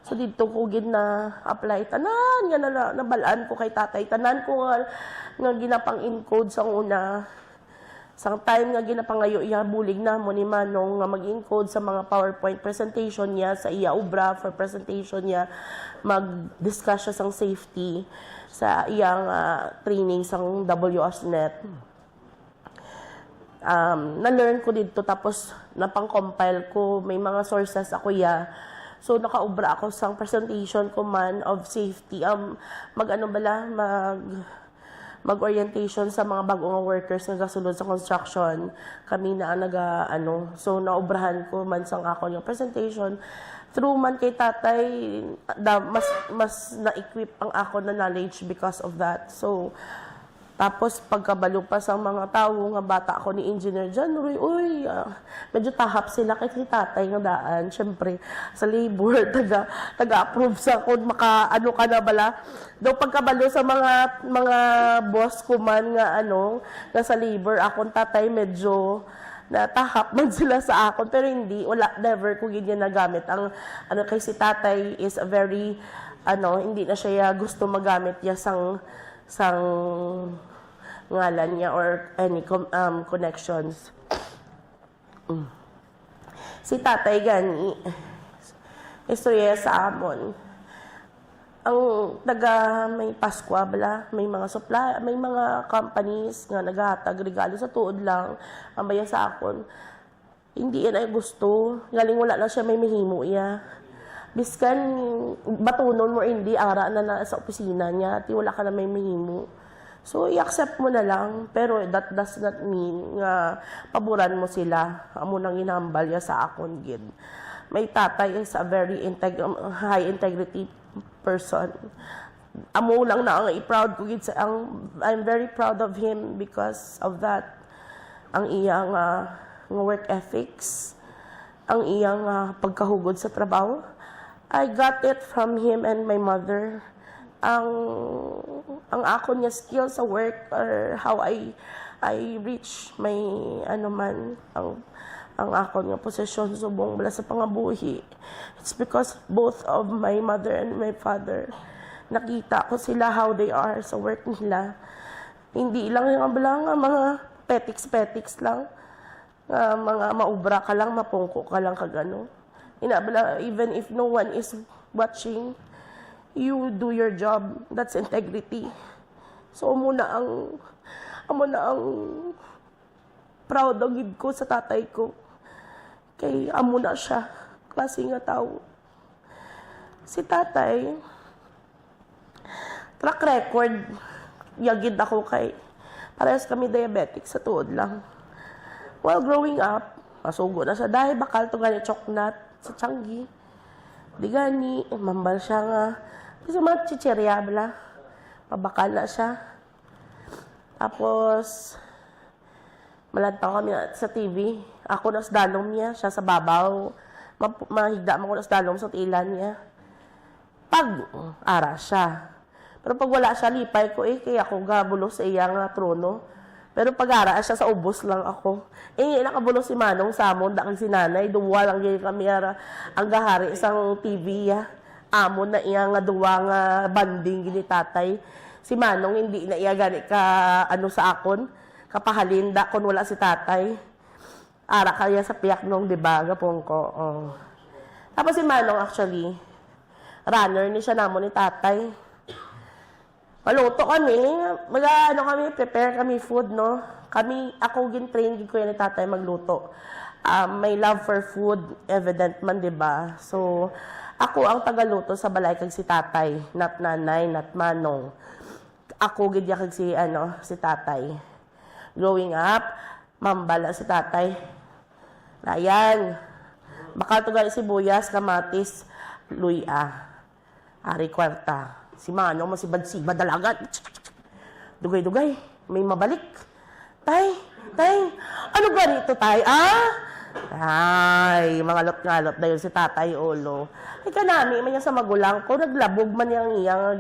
So dito ko gid na apply tanan nga nabalaan ko kay tatay, tanan ko nga ginapang encode sang una. Sang time nga ginapangayo iya bulig na mo ni Manong nga mag-encode sa mga PowerPoint presentation niya sa iya ubra for presentation niya, mag-discuss siya sang safety sa iyang training sang WSNet. Na-learn ko dito tapos napang-compile ko, may mga sources ako So nakaubra ako sang presentation ko man of safety. Mag-orientation sa mga bagong workers nga gasulod sa construction. Kami na so naubrahan ko man sang ako yung presentation. Through man kay tatay, mas na-equip ang ako na knowledge because of that. So, tapos pagkabalo pa sa mga tao nga bata ako ni Engineer John Roy, medyo tahap sila kay tatay nga daan. Siyempre, sa labor, taga-approve sa kung ka na bala. Daw pagkabalo sa mga boss ko man nga nga sa labor, akong tatay medyo natahap man sila sa akon, pero hindi, never ko ganyan nagamit. Ang kay si tatay is a very, hindi na siya gusto magamit niya sang ngalan niya or any connections. Si tatay gani, istorya sa amon. Ang may Pasko bala, may mga supply, may mga companies nga naghatag regalo sa tuod lang ang bayan sa akon. Hindi yan ay gusto, galing wala na siya may mahimo iya. Biskan batunon mo hindi ara na sa opisina niya, ti wala ka na may mahimo. So i-accept mo na lang, pero that does not mean nga paboran mo sila. Amo nang inambal ya sa akon gid. May tatay is a very high integrity person. Amo lang na ang i-proud ko gid I'm very proud of him because of that. ang iyang nga work ethics, ang iyang pagkahugod sa trabaho. I got it from him and my mother. Ang ako niya skill sa work or how I reach my ang ako niya posisyon subong bala sa pangabuhi. It's because both of my mother and my father, nakita ko sila how they are sa work nila. Hindi lang yung mga petiks lang. Mga maubra ka lang, mapungko ka lang kagano. Even if no one is watching, you do your job. That's integrity. So, amo na ang proud og gid ko sa tatay ko. Kay amo na siya. Klase nga tao. Si tatay, track record, yagid ako kay parehas kami diabetic sa tuod lang. While growing up, masugo na siya dahil bakal to gani choknat sa Changi. Di gani, mambal siya nga. Kasi mga chichirya bala. Pabakal na siya. Tapos, malantaw kami sa TV. Ako nas dalom niya, siya sa babaw. Mahigda mo ko nas dalom sa tilan niya. Pag ara siya. Pero pag wala siya, lipay ko kaya ako gabulo sa iyang trono. Pero pag ara siya, sa ubos lang ako. Nakabulo si Manong Samon, dakang si nanay, duwa lang yun kami ang gahari isang TV Amon na iya nga duwa nga banding gini tatay. Si Manong hindi na iya gani ka sa akon, kapahalinda kon wala si tatay. Ara kaya sa piyak nung diba, gapong ko. Oh. Tapos si Manong actually, runner ni siya namon ni tatay. Maluto kami, kami, prepare kami food, no? Ako gin-train ko yan ni tatay magluto. May love for food, evident man, diba? So, ako ang tagaluto sa balay kag si tatay, not nanay, not manong. Ako gidya kag si tatay. Growing up, mambala si tatay. Ayan, bakal to gali sibuyas, kamatis, luya, ari kwarta. Si Manong masibad-sibad dalagat. Dugay-dugay, may mabalik. Tay, ano ganito tay? Ay, mga lot-ngalot na yun si tatay ulo. Ay kanami, man sa magulang ko, naglabog man yung iyang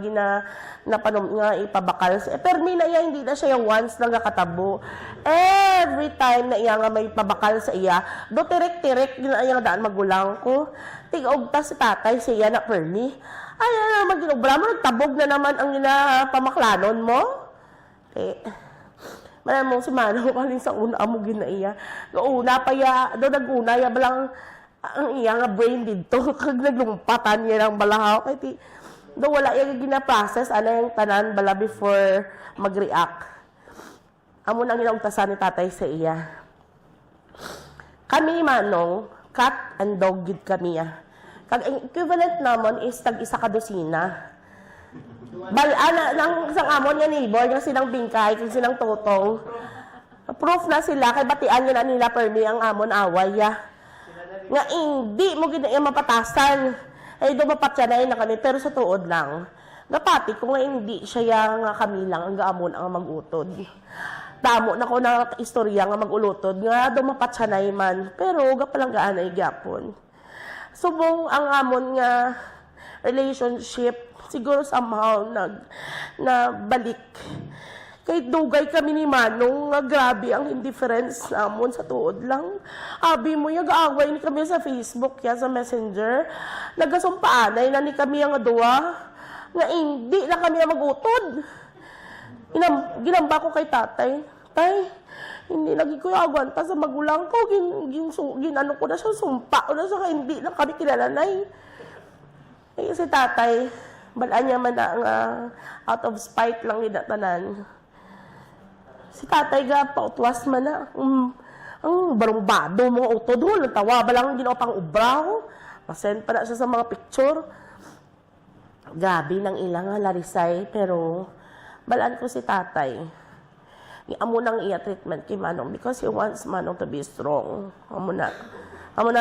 nga ipabakal. Permi na iya, hindi na siya yung once lang nakatabo. Every time na iya nga may pabakal sa iya, do tirek-tirek din na iya daan magulang ko. Tig-ogta si tatay siya na permi. Ay, mag-inobra mo, nagtabog na naman ang pamaklanon mo. Malam mo si Manong kaling sa una mo ginaiya. Una pa ya, do nag-una ya balang ang iya nga brain dito kag naglumpatan niya ng balahaw kay do wala ya gina-process yung tanan bala before mag-react. Amo nang ginugtasan ni tatay sa iya. Kami Manong, cat and dog gid kami Kag equivalent namon is tag-isa ka dosina. Nang isang amon nga neighbor, nga silang bingkay, kag silang totong. Proof na sila, kay batian nila nila permi ang amon away. Nga hindi mo ginaya mapatasan. Ay do mapatyanay na kami, pero sa tuod lang. Napati ko nga hindi siya nga kami lang ang gaamon ang mag-utod. Damo na ko na istorya nga mag-ulutod, nga do mapatyanay man, pero gapalang ay gyapon. Subong ang amon nga relationship siguro somehow na balik. Kay dugay kami ni Manong nga grabe ang indifference namon sa tuod lang. Abi mo gaaway ni kami sa Facebook sa Messenger. Nagasumpaanay na ni kami ang duwa nga hindi na kami magutod. Ginamba ko kay tatay. Tay, hindi lagi ko agwanta sa magulang ko. Ginano ko na siya, sumpa ko na siya, hindi na kami kilalanay. Si tatay, balaan niya man na out of spite lang inatanan. Si tatay pautwas man na. Ang barumbado mga utod, walang tawa, balang ginawa pang ubraw. Masend pa na siya sa mga picture. Gabi ng ilang larisay, pero balaan ko si tatay. Amo nang iya treatment kay Manong because he wants Manong to be strong. Amo na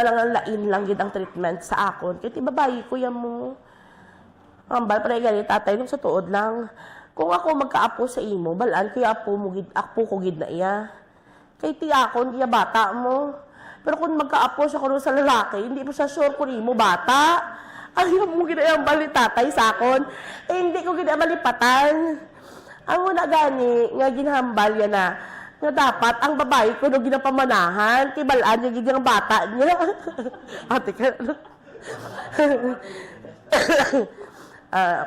lang ang lain lang gid ang treatment sa akon. Kaya babayi ko yan mo. Ambal pa rin tatay nung sa tuod lang. Kung ako magkaapo sa imo, balaan ko apo ko gid na iya. Kay tiyakon, kaya bata mo. Pero kung magka-apo siya kuno sa lalaki, hindi pa siya sure kung mo bata. Ayaw mo ginayambal ni tatay sa akon. Eh, hindi ko ginamalipatan. Ang una gani, nga ginhambal yan na, nga dapat ang babae ko no ginapamanahan, kay balaan niya giging bata niya. Ate ka.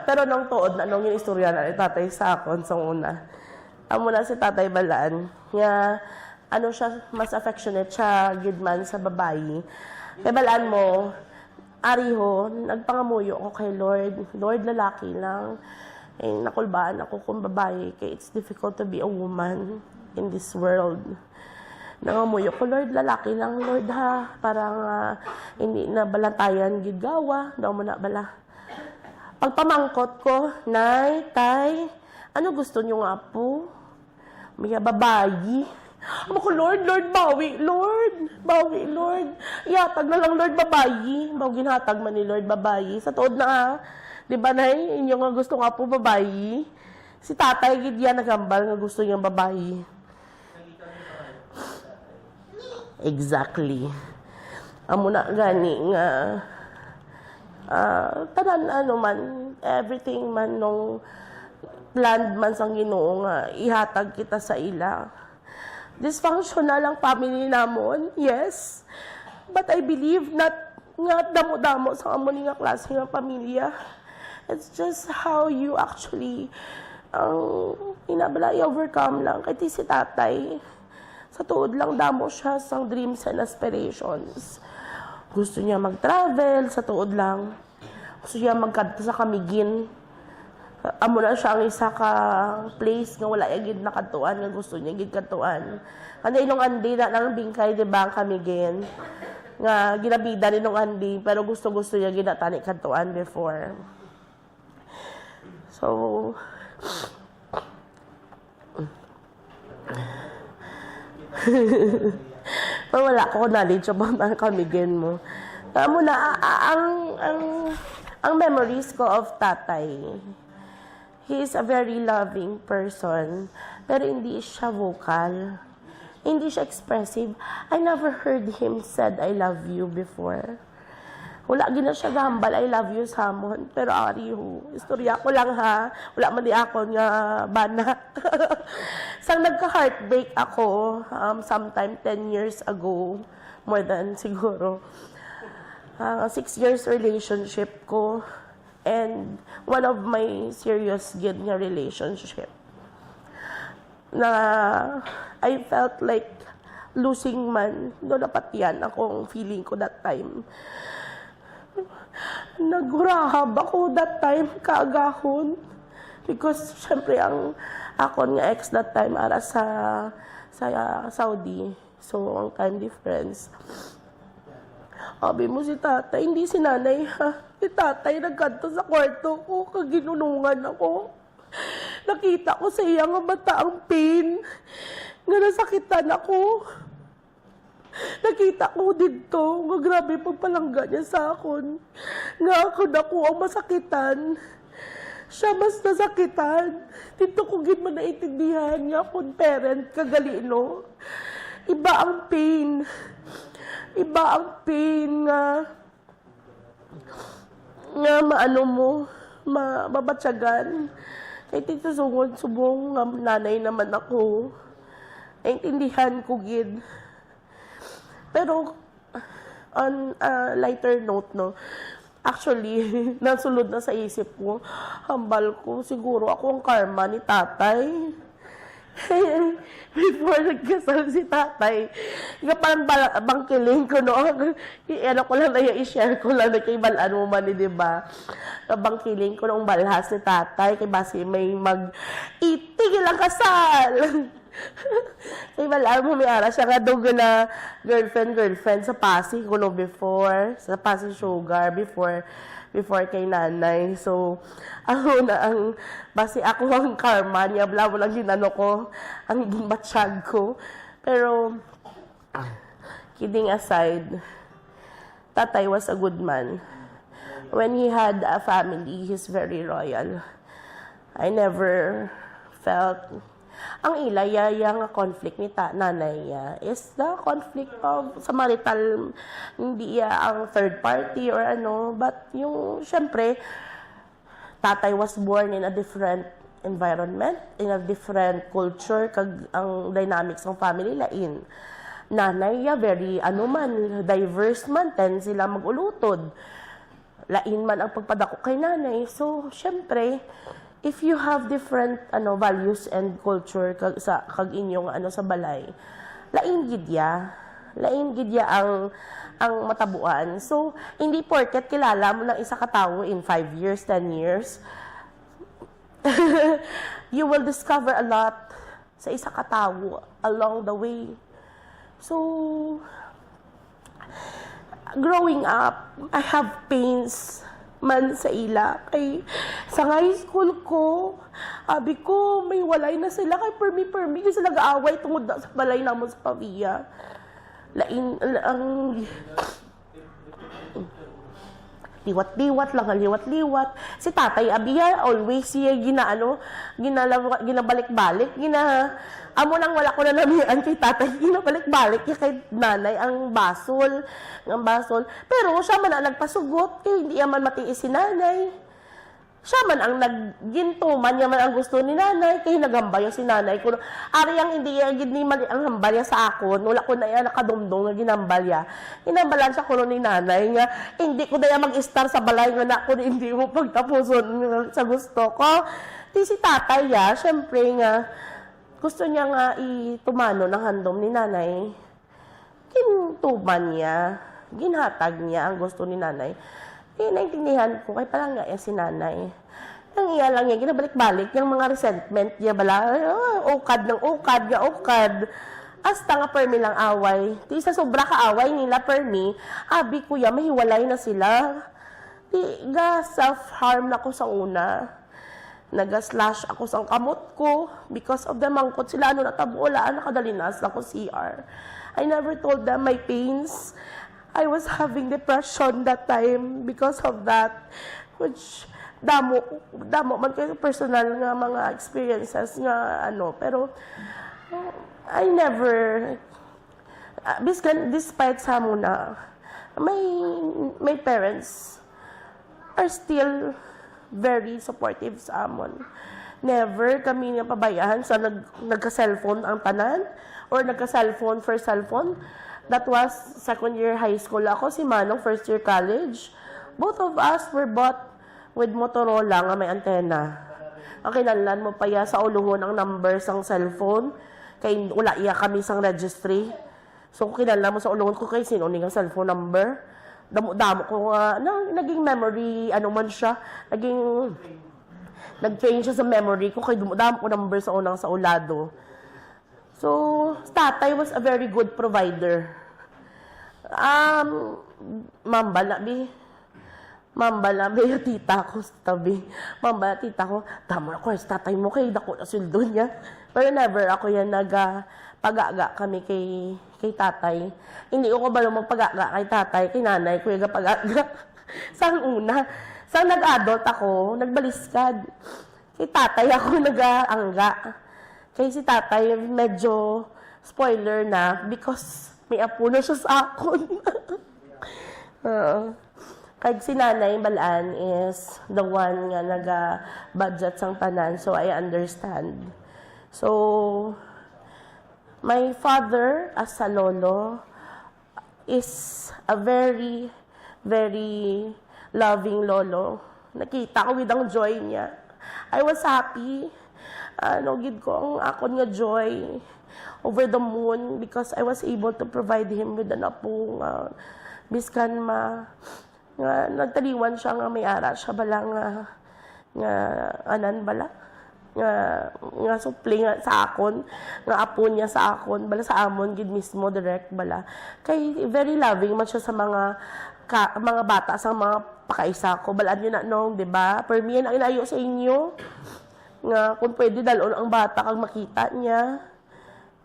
Pero nung tuod na, nung yung istorya na ni tatay sa akon sa una, amo na si tatay balaan, nga, ano siya, mas affectionate siya, good man sa babae. Kaya balaan mo, ariho, nagpangamuyo ko kay Lord. Lord, lalaki lang. Eh, nakulbaan ako kung babae, kaya it's difficult to be a woman in this world. Nangamuyo ko, Lord, lalaki lang, Lord ha. Parang hindi na balantayan, gigawa, daw mo na bala. Pagpamangkot ko, Nay, Tay, ano gusto niyo nga po? May babae. Amo ko, Lord, bawi, Lord. Ihatag na lang, Lord, babayi. Bago ginhatag man ni Lord, babayi. Sa tuod na, di ba, Nay, inyo nga gusto nga po babayi. Si tatay, gidya nagambal nga gusto niyang babayi. Exactly. Amo na gani nga, tanan ano man, everything man nung planned man sang Ginoo nga ihatag kita sa ila. Dysfunctional ang family namon, yes. But I believe not nga damo-damo sa amo ni nga klase nga pamilya. It's just how you actually i-overcome lang. Kaya si tatay, sa tuod lang damo siya sang dreams and aspirations. Gusto niya mag-travel, sa tuod lang. Gusto niya magkadto sa Kamigin. Amo na siya ang isa ka place nga wala yung nakatuan nga gusto niya gid katuan. Ano ilong andi na nang bingkay di ba ang Kamigin nga ginabida ni nung andi pero gusto niya ginatani katuan before. So pero wala ko knowledge about ang Kamigin mo. Amo na ang memories ko of tatay. He is a very loving person, pero hindi siya vocal. Hindi siya expressive. I never heard him said, I love you before. Wala gina siya gambal, I love you samon. Pero ariho, istorya ko lang ha. Wala man di ako nga bana. Sang nagka-heartbreak ako, sometime 10 years ago, more than siguro. 6 years relationship ko. And one of my serious good nga relationship na I felt like losing man. Doon napatiyan akong feeling ko that time. Nagrahab ako that time, kaagahon. Because syempre ang ako nga ex that time ara sa Saudi. So ang time difference. Sabi mo si tatay, hindi si nanay ha. Si tatay nagkanto sa kwarto ko, kaginunungan ako. Nakita ko sa iya nga bataang pain, nga nasakitan ako. Nakita ko dito, nga grabe pagpalangga niya sa akon. Nga ako ang masakitan. Siya mas nasakitan. Dito ko gid man naintindihan niya kung parent kagalino. Iba ang pain. Iba ang pain nga maano mo, mababatsagan. Kaya tito sungod, subong nga nanay naman ako. Naintindihan ko gid. Pero, on a lighter note, no, actually, nasulod na sa isip ko, hambal ko, siguro ako ang karma ni tatay. Before nagkasal si tatay, parang bangkiling ko, no? Ano ko lang na i-share ko lang na kay balaan mo man, di ba? Bangkiling ko nung balhas ni tatay, kay basi may itigil ang kasal. Kay balaan mo, may ara siya nga doon na girlfriend sa Pasig ko no before, sa Pasig Sugar, before kay nanay. So, ako na basi ako ang karma niya, bla mo lang ginano ko, ang gimbatsyag ko. Pero, kidding aside, tatay was a good man. When he had a family, he's very royal. I never felt, ang ilaya nga conflict ni nanay is the conflict of sa marital, hindi ang third party or ano, but yung syempre tatay was born in a different environment, in a different culture, kag ang dynamics ng family lain. Nanay very man, diverse man, ten sila magulutod. Lain man ang pagpadako kay nanay. So, syempre, if you have different values and culture kag inyong sa balay, lain gidya ang matabuan. So, hindi porket kilala mo ng isa ka tawo in 5 years, 10 years, you will discover a lot sa isa ka tawo along the way. So, growing up, I have pains man sa ila. Kay sa high school ko, abi ko, may walay na sila. Kay permi, kasi nag-aaway tungod sa balay namon sa Pavia. Liwat-liwat. Si tatay, abiya, always siya ginabalik-balik. Amo nang wala ko na namian kay tatay, ginabalik-balik niya kay nanay ang basol. Pero siya man ang nagpasugot, kaya hindi man matiis si nanay. Siya man ang naggintuman, niya man ang gusto ni nanay, kaya nagambay si nanay. Kung ari ang hindi ni mali ang hambalya sa akon, wala ko na yan nakadumdong na ginambalya. Inambalan siya ko ni nanay nga, hindi ko na yan mag-star sa balay nga na kung hindi mo pagtapuson sa gusto ko. Di si tatay syempre nga, gusto niya nga itumano ng handom ni nanay. Kintuman niya, ginhatag niya ang gusto ni nanay. Naintindihan ko, kay pala nga si nanay. Ang iya lang niya, ginabalik-balik yung mga resentment niya, ukad. Hasta nga permi lang away. Di sa sobra ka away nila permi, abi kuya, mahiwalay na sila. Di self-harm na ko sa una. Nag-slash ako sa kamot ko because of the mangkot sila natabuolaan, nakadalinas ako CR. I never told them my pains. I was having depression that time because of that, which damo man kayo personal nga mga experiences nga pero I never despite sa muna my parents are still very supportive sa amon. Never kami nga pabayaan sa nagka-cellphone ang tanan or nagka-cellphone for cellphone. That was second year high school ako, si Manong first year college. Both of us were bought with Motorola nga may antena. Ang kinahanglan mo pa sa uluhon ang number sang cellphone, kay wala kami sang registry. So kinahanglan mo sa uluhon ko kay sino ning cellphone number. Damo ko naging memory, man siya, nag-train siya sa memory ko, kay damo ko number sa unang sa ulado. So, tatay was a very good provider. Mambala, yung tita ko sa tabi. Mambala, tita ko, tama na ko, tatay mo kay dako na sildo niya. Pero never ako yan pag-aga kami kay tatay. Hindi ko ba magpag-aga kay tatay, kay nanay ko yung pag-aga. Sang una, sang nag-adult ako, nagbaliskad. Kay tatay ako nag-aangga. Kaya si tatay medyo spoiler na because may apo na siya sa akon. Kaya si nanay balaan is the one nga naga-budget sang tanan, so I understand. So, my father as a lolo is a very, very loving lolo. Nakita ko with ang joy niya. I was happy. Gid ko ang akon nga joy over the moon because I was able to provide him with an apo nga biskan nga nagtaliwan siya nga may ara siya bala nga anan bala nga supli nga sa akon nga apo niya sa akon bala sa amon gid mismo direct bala kay very loving man siya sa mga bata sa mga pakaisa ko balaan niyo na nong di ba per me ang inayo sa inyo nga kung pwede dalon ang bata kang makita niya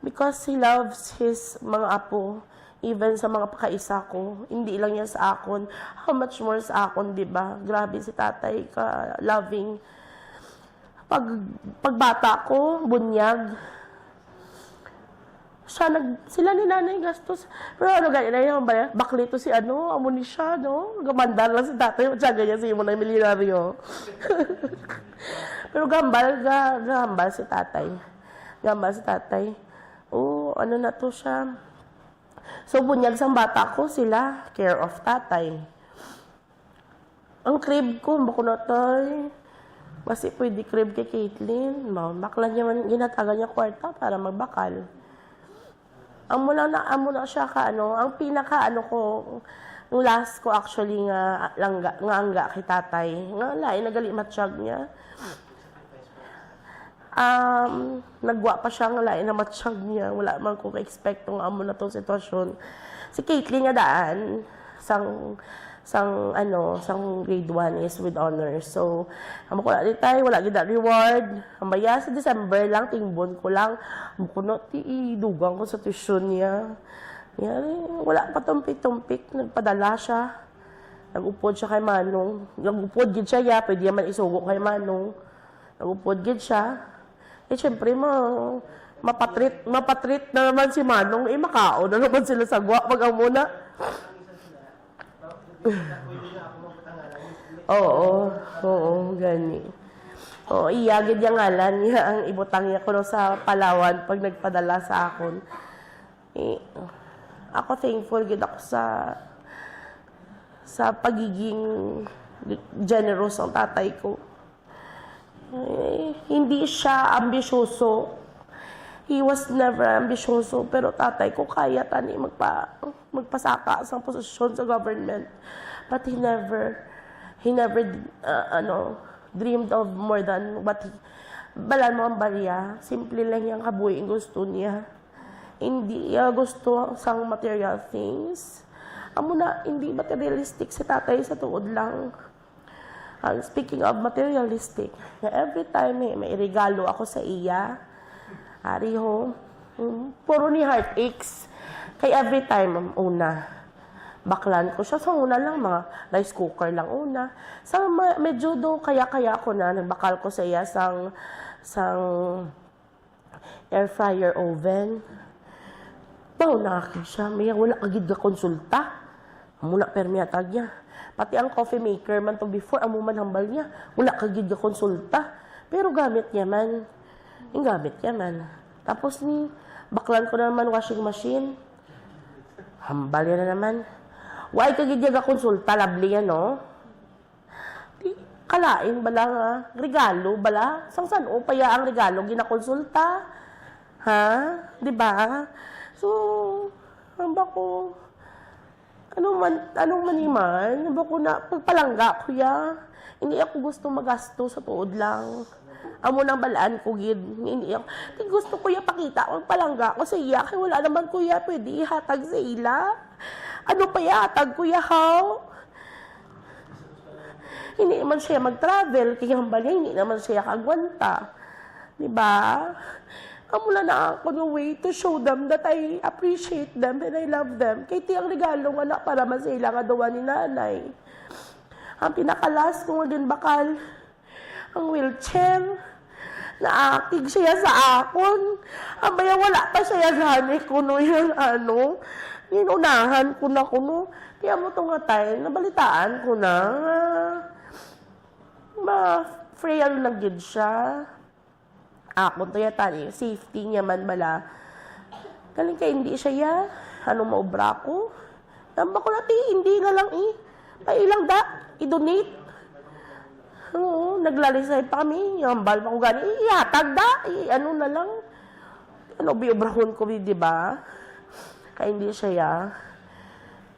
because he loves his mga apo even sa mga pakaisa ko hindi lang niya sa akon how much more sa akon di ba grabe si tatay ka loving pagbata ko bunyag Sila ni nanay gastos. Pero ano ganyan na yun, bakli to si amo ni siya, no? Gamandar lang si tatay, matyaga niya si mo na milyonaryo. Pero gambal si tatay. Gambal si tatay. Ano na to siya. So, bunyag sang bata ko sila, care of tatay. Ang crib ko, bako na tay. Kasi pwede crib kay Caitlyn. Bakla niya man, ginataga niya kwarta para magbakal. Amo na siya ang pinaka ko, yung last ko actually nga angga kay tatay. Nga lain nagali matsyag niya. Nagwa pa siya nga lain na matsyag niya. Wala man ko ka-expect ng amo na tong sitwasyon. Si Caitlyn nga daan sang grade 1 is with honors. So, amo ko na di tayo, wala gid reward. Ang baya sa December lang, tingbon ko lang. Amo ko na dugang ko sa tuition niya. Wala pa tumpik-tumpik, nagpadala siya. Nag-upod siya kay Manong. Nag-upod gid siya, pwede man isugo kay Manong. Nag-upod gid siya. Siyempre, mapatrit na naman si Manong. Makao na naman sila sa gwa pag muna. Oo, gani. Iyagid yung ngalan niya ang ibutang niya kuno sa Palawan pag nagpadala sa akon. Ako thankful gid ako sa pagiging generous ng tatay ko. Hindi siya ambisyoso. He was never ambisyoso, pero tatay ko kaya tani magpasaka sa posisyon sa government. But he never dreamed of more than what balan mo ang bariya. Simple lang yung kabuhi gusto niya. Hindi gusto sang material things. Amo na, hindi materialistic si tatay sa tuod lang. Speaking of materialistic, every time may regalo ako sa iya, ariho, puro ni heartaches. Kaya every time, baklan ko siya. Sa una lang, mga rice cooker lang una. Sa medyo do, kaya ko na, nagbakal ko sa iya sang air fryer oven. Nakakit siya. May wala kagid na konsulta. Muna permiatag niya. Pati ang coffee maker man to before, amuman hambal niya. Wala kagid na konsulta. Pero gamit niya man. Yung gamit niya man. Tapos baklan ko na naman washing machine. Hambal yan na naman. Why kagid niya konsulta? Lovely yan, no? Kalain bala nga. Regalo bala. Sang paya ang regalo, ginakonsulta. Ha? Diba? So, bako, anong maniman, bako na, pagpalangga ko ya. Hindi ako gusto magasto sa tuod lang. Amo nang balaan ko, gid. Hindi gusto ko ya pakita, pagpalangga ko sa iya. Kaya wala naman ko ya, pwede ihatag sa ila. Ano pa ya, hatag ko ya, how? Hindi naman siya mag-travel, kaya hambal niya, hindi naman siya kagwanta. Diba? Amula na ako no way to show them that I appreciate them and I love them. Kaya tiyang regalo nga na para masila nga dawa ni nanay. Ang pinakalas ko nga din bakal, ang wheelchair, naakig siya sa akon. Ang baya wala pa siya gani kuno yung inunahan ko na kuno. Kaya mo itong atay, nabalitaan ko na, ma-frail na gid siya. Ako to yata safety niya man bala. Galing ka hindi siya ya. Anong maubra ko? Tamba ko natin, hindi na lang pailang i-donate. Oo, naglalisay pa kami. Yambal pa ko gani, ihatag ano na lang. Biobrahon ko, di ba? Kaya hindi siya ya.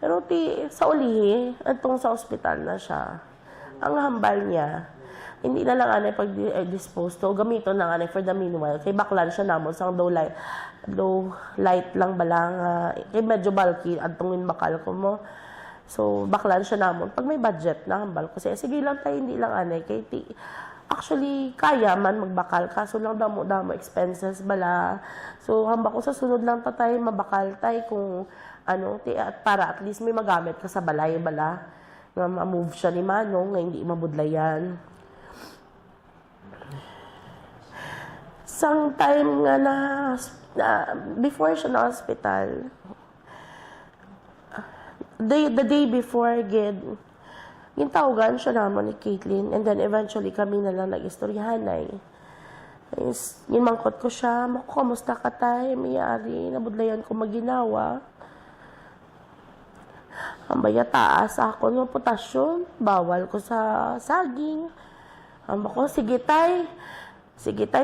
Pero sa ulihi, atong sa ospital na siya. Ang hambal niya, hindi na lang anay pag-dispose to. Gamito na anay for the meanwhile. Kay baklan siya namon sang low light lang balang. Kay medyo bulky. Antongin bakal ko mo. So, baklan siya namon. Pag may budget na hambal ko. Sige lang tayo, hindi lang anay. Actually, kaya man magbakal. Kaso lang damo expenses bala. So, hamba ko sa sunod lang tatay, mabakal tayo kung para at least may magamit ka sa balay bala. Nga ma-move siya ni Manong nga hindi mabudlayan. Sang time nga na before siya na hospital, the day before, gintawagan siya naman ni Caitlyn, and then eventually kami na lang nag-istoryahanay. Ginmangkot ko siya, kamusta ka tay? Mayari, nabudlayan ko maginawa. Ang baya taas ako ng potasyum, bawal ko sa saging. Ako, sige tay,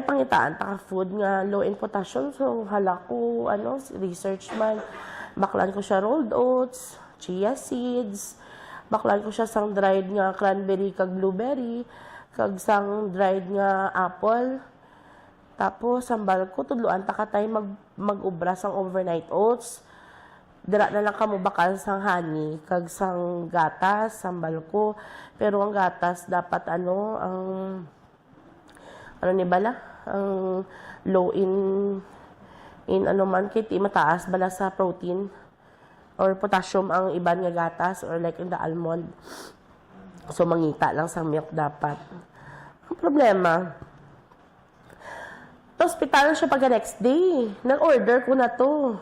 pangitaan ta ka food nga low in potassium. So, hala ko, research man. Baklan ko siya rolled oats, chia seeds, baklan ko siya sang dried nga cranberry kag blueberry, kag sang dried nga apple. Tapos, sambal ko, tudluan ta ka tayo mag-ubra sang overnight oats. Dira na lang kamo bakal sang honey, kag sang gatas, sambal ko. Pero ang gatas, dapat ang low in kiti mataas bala sa protein or potassium ang iban nga gatas or like in the almond. So, mangita lang sa milk dapat. Ang problema, hospital siya pag next day. Nag-order ko na to.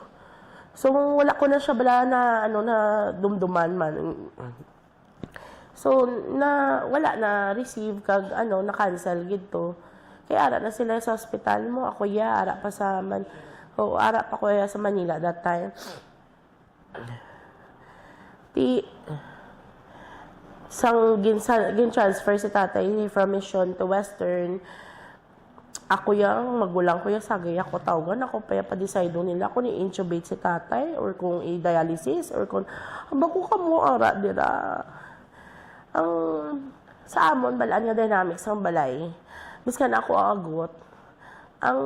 So, wala ko na siya bala na, na dumduman man. So, wala na receive kag, na-cancel gito. Kaya ara na sila sa hospital mo. Ako ara pa sa ara pa ko sa Manila that time. Gin-transfer si tatay from Mission to Western. Ako magulang ko sagay ako tawagan ako pa decide nila kung i-intubate si tatay or kung i-dialysis or kung bago ka mo ara dira. Ang sa amon balaan nga dynamics ang balay. Biskan ako agot. Ang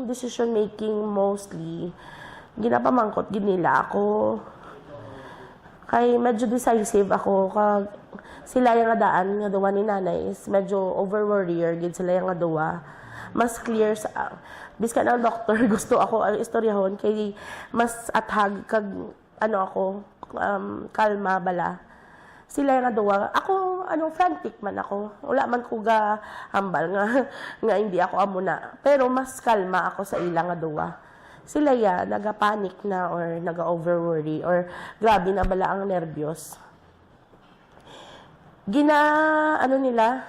decision making mostly ginapamangkot ginila ako. Kay medyo decisive ako kag sila yung daan nga duwa ni nanay is medyo over warrior gid sila yung duwa. Mas clear sa biskan ang doctor gusto ako ang istoryahon kay mas athag kag ako kalma bala sila nga duwa ako frantic man ako wala man ko ga hambal nga hindi ako amuna pero mas kalma ako sa ilang nga duwa sila naga-panic na or naga-over worry or grabe na bala ang nervyos nila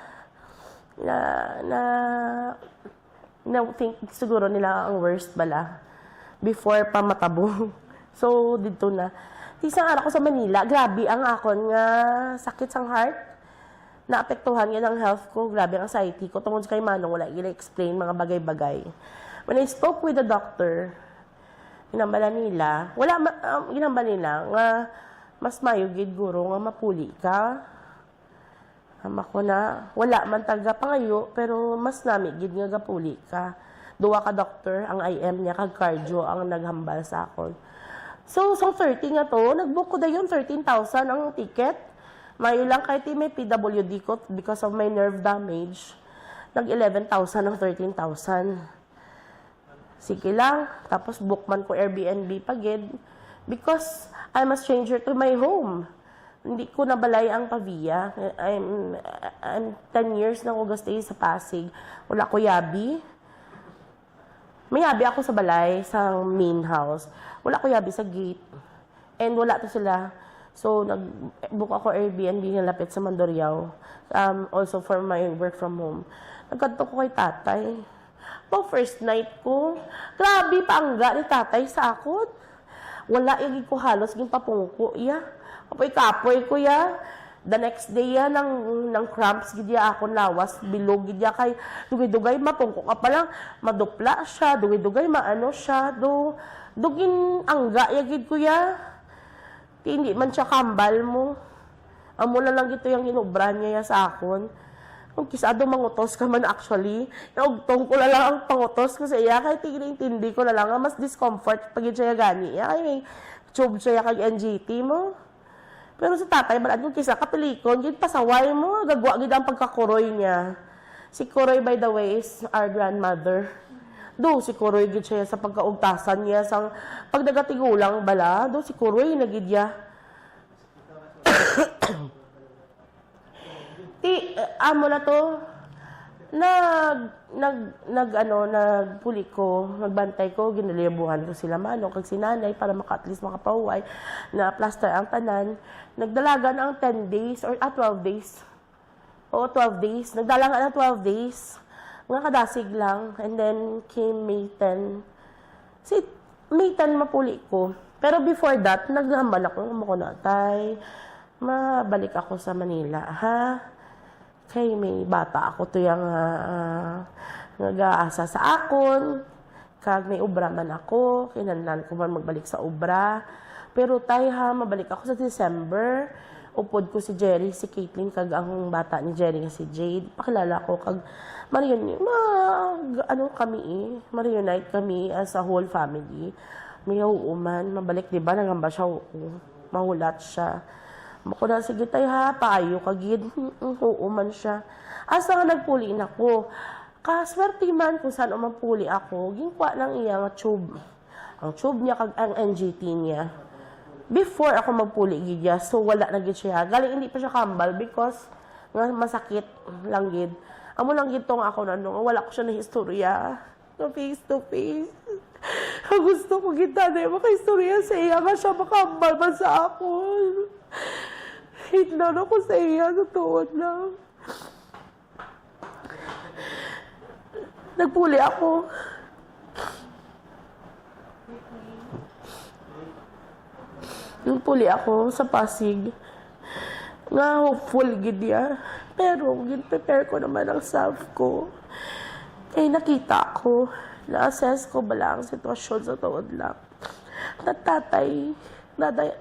think siguro nila ang worst bala before pa matabo. So, dito na. Isang araw ko sa Manila, grabe ang akon nga sakit sang heart. Naapektuhan yan ang health ko, grabe ang anxiety ko. Tungkol kay Manong, wala i-explain mga bagay-bagay. When I spoke with the doctor, ginambala nila nga mas mayo gid guro nga mapuli ka. Ako na, wala man taga pangayo, pero mas nami gid nga gapuli ka. Duwa ka doctor, ang IM niya, kag cardio, ang naghambal sa akon. So, 30 nga to, nag-book ko dayon 13,000 ang ticket. Mayo lang kahit may PWD ko because of my nerve damage. Nag-11,000 ang 13,000. Sige lang, tapos book man ko Airbnb pagid. Because I'm a stranger to my home. Hindi ko nabalay ang Pavia. I'm 10 years na ako gastay sa Pasig. Wala ko yabi. May yabi ako sa balay, sa main house. Wala ko yabi sa gate. And wala to sila. So, nag-book ako Airbnb na lapit sa Mandurriao. Also for my work from home. Nagkanto ko kay tatay. First night ko, grabe paangga ni tatay sa akon. Wala yung ko halos yung papungko. Kapoy ko The next day ng cramps gidya ako lawas, bilog gidya kay dugay-dugay mapungko ka pa lang, madupla siya, dugay-dugay maano siya, dugin angga yagid kuya. Hindi man siya kambal mo. Amo na lang gito yung inobra niya sa akon. Kung kisado mangutos ka man actually, naugtong ko na lang ang pangutos ko sa iya, kahit tindi ko na lang, mas discomfort pag siya gani. Kaya may tube siya kag NGT mo. Pero sa tatay, balaan kung kisa kapilikon, gid pasaway mo, gagwa gid ang pagkakuroy niya. Si Kuroy, by the way, is our grandmother. Si Kuroy gid siya sa pagkaugtasan niya, sang pagdagatigulang bala, si Kuroy nagidya. Amo na to, nagpuli ko, nagbantay ko, ginalibuhan ko sila manong kag sinanay para at least makapahuway na plaster ang tanan. Nagdalaga na ang 10 days or 12 days. Oo, 12 days. Nagdala nga ng 12 days. Nga kadasig lang. And then came May 10. May 10 mapuli ko. Pero before that, naghambal ako. Tay, mabalik ako sa Manila, ha? Kay may bata ako to yung nag-aasa sa akon. Kag may obra man ako. Kinanlan ko man magbalik sa obra. Pero tay ha, mabalik ako sa December. Upod ko si Jerry, si Caitlin, kag ang bata ni Jerry nga si Jade. Pakilala ko kag ma-reunite kami as a whole family. May uuman, mabalik, di ba? Nangamba siya, mahulat siya. Mako na, sige tayo ha, paayo kagid. Uuman siya. Asa nga nagpuli na ko. Kaswerte man kung saan umapuli ako, gingkwa ng iyang tube. Ang tube niya kag ang NGT niya. Before ako magpuli gidya, so wala na gid siya. Galing hindi pa siya kambal because nga masakit lang gid. Amo lang gid tong ako na wala ko siya na historya. No face to face. Ang gusto ko gid na makahistorya sa iya nga siya makambal man sa ako. Hate na ako sa iya, totoo lang. Nagpuli ako. Nagpuli ako sa Pasig. Nga hopeful gid ya. Pero gin-prepare ko naman ang self ko. Kaya nakita ko, na-assess ko bala ang sitwasyon sa tuod lang. Na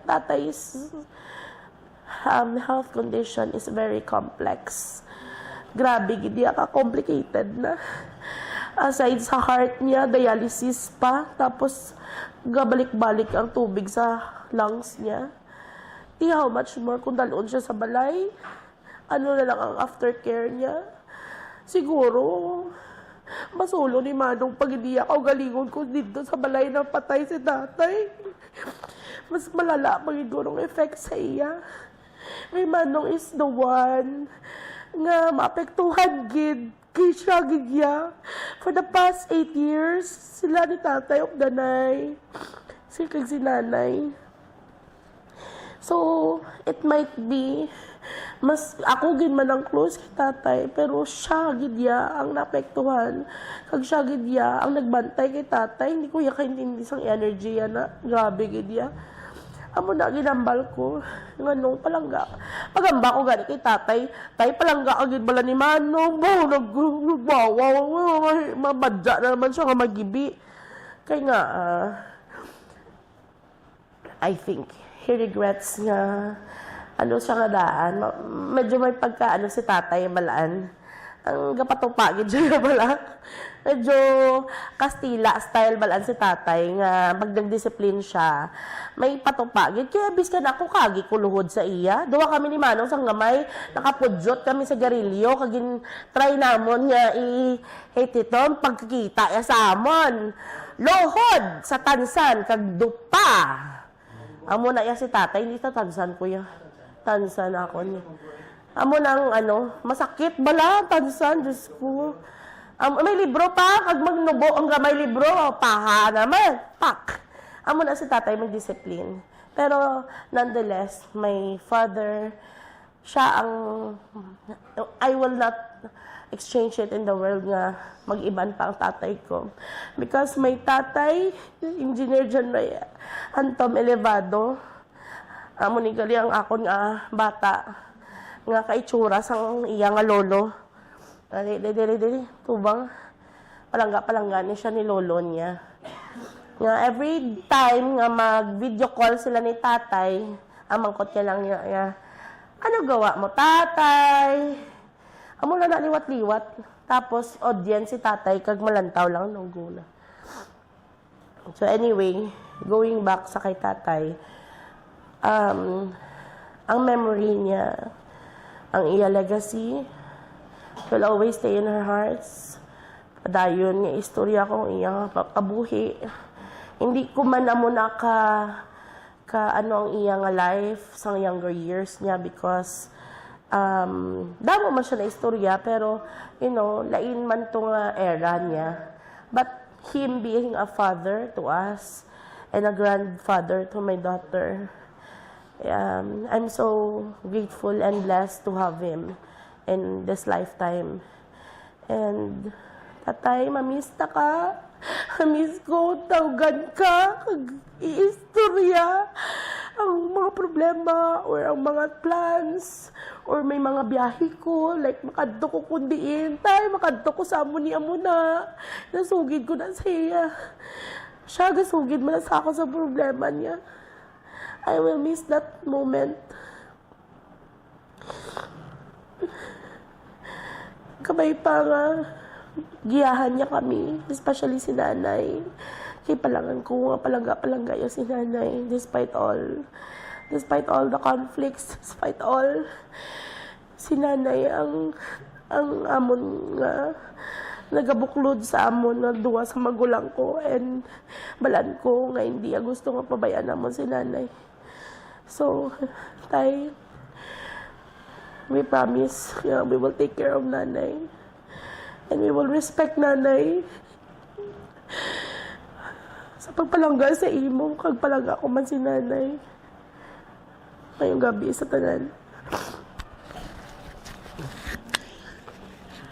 tatay's health condition is very complex. Grabe, gid ya ka-complicated na. Aside sa heart niya, dialysis pa. Tapos, gabalik-balik ang tubig sa lungs niya. How much more kung dalon siya sa balay? Ano na lang ang aftercare niya? Siguro, masulo ni Manong pag hindi ako galingon ko dito sa balay na patay si tatay. Mas malala magigurong effect sa iya. May Manong is the one nga maapektuhan gid kay siya gidya. For the past 8 years, sila ni tatay of danay. Sila kag si nanay. So, it might be, mas ako gid man ang close kay tatay, pero siya gidya ang naapektuhan. Kag siya gidya ang nagbantay kay tatay, hindi ko yakaintindi sang energy yan na. Grabe gidya. Amo na ginambal ko. Nganong palangga. Pagamba ko gani kay tatay, tay palangga agad bala ni Manong. Nagbawaw. Mabadya na naman siya nga magibi. Kaya nga, I think, he regrets nga siya nga daan. Medyo may pagka si tatay balaan. Ang gapatupagid siya bala. Medyo Kastila style balaan si tatay nga pag nagdisiplin siya. May patupagid. Kaya biska na ako kagi kuluhod sa iya. Duwa kami ni Manong sang gamay. Nakapudyot kami sa garilyo. Kagin try namon nga hate ito. Pagkikita ya sa amon. Lohod sa tansan kag dupa. Amo na ya si tatay, hindi sa tansan ko ya. Tansan ako niya. Amo nang masakit bala, tansan, Diyos ko. May libro pa, kag magnubo ang gamay libro, paha naman, pak. Amo na si tatay mag-discipline. Pero nonetheless, my father, siya ang, I will not exchange it in the world nga mag-iban pa ang tatay ko. Because my tatay, Engineer John Ray Antom Elevado, amo ni gali ang akon nga bata, nga kaitsura sang iya nga lolo. Dili, tubang, palangga ni siya ni lolo niya. Nga every time nga mag-video call sila ni tatay, amangkot niya lang niya, ano gawa mo tatay? Amo na liwat-liwat. Tapos, audience si tatay, kag malantaw lang nung guna. So anyway, going back sa kay tatay, ang memory niya, ang iya legacy, will always stay in her hearts. Padayon nga istorya kong iyang kabuhi. Hindi ko man amo na ka ano ang iyang life sa younger years niya because damo man siya na istorya, pero, lain man to nga era niya. But him being a father to us and a grandfather to my daughter, I'm so grateful and blessed to have him in this lifetime. And, tatay, mamista ka. Miss ko, tawagan ka, i-istorya ang mga problema or ang mga plans or may mga biyahe ko, like makadto ko kundiin, tay, makadto ko sa amo ni amo na, nasugid ko na siya. Siya, gasugid mo na sa ako sa problema niya. I will miss that moment. Kabay pa nga, giyahan niya kami, especially si nanay. Kaya palangan ko nga palangga yung si nanay, despite all the conflicts, despite all, si nanay ang amon nga nagabuklod sa amon na duwa sa magulang ko, and balan ko nga hindi gusto nga pabayaan namon si nanay. So, tay, we promise we will take care of nanay. And we will respect nanay sa pagpalangga sa imo, kag palangga ko man si nanay. Ngayong gabi sa tanan.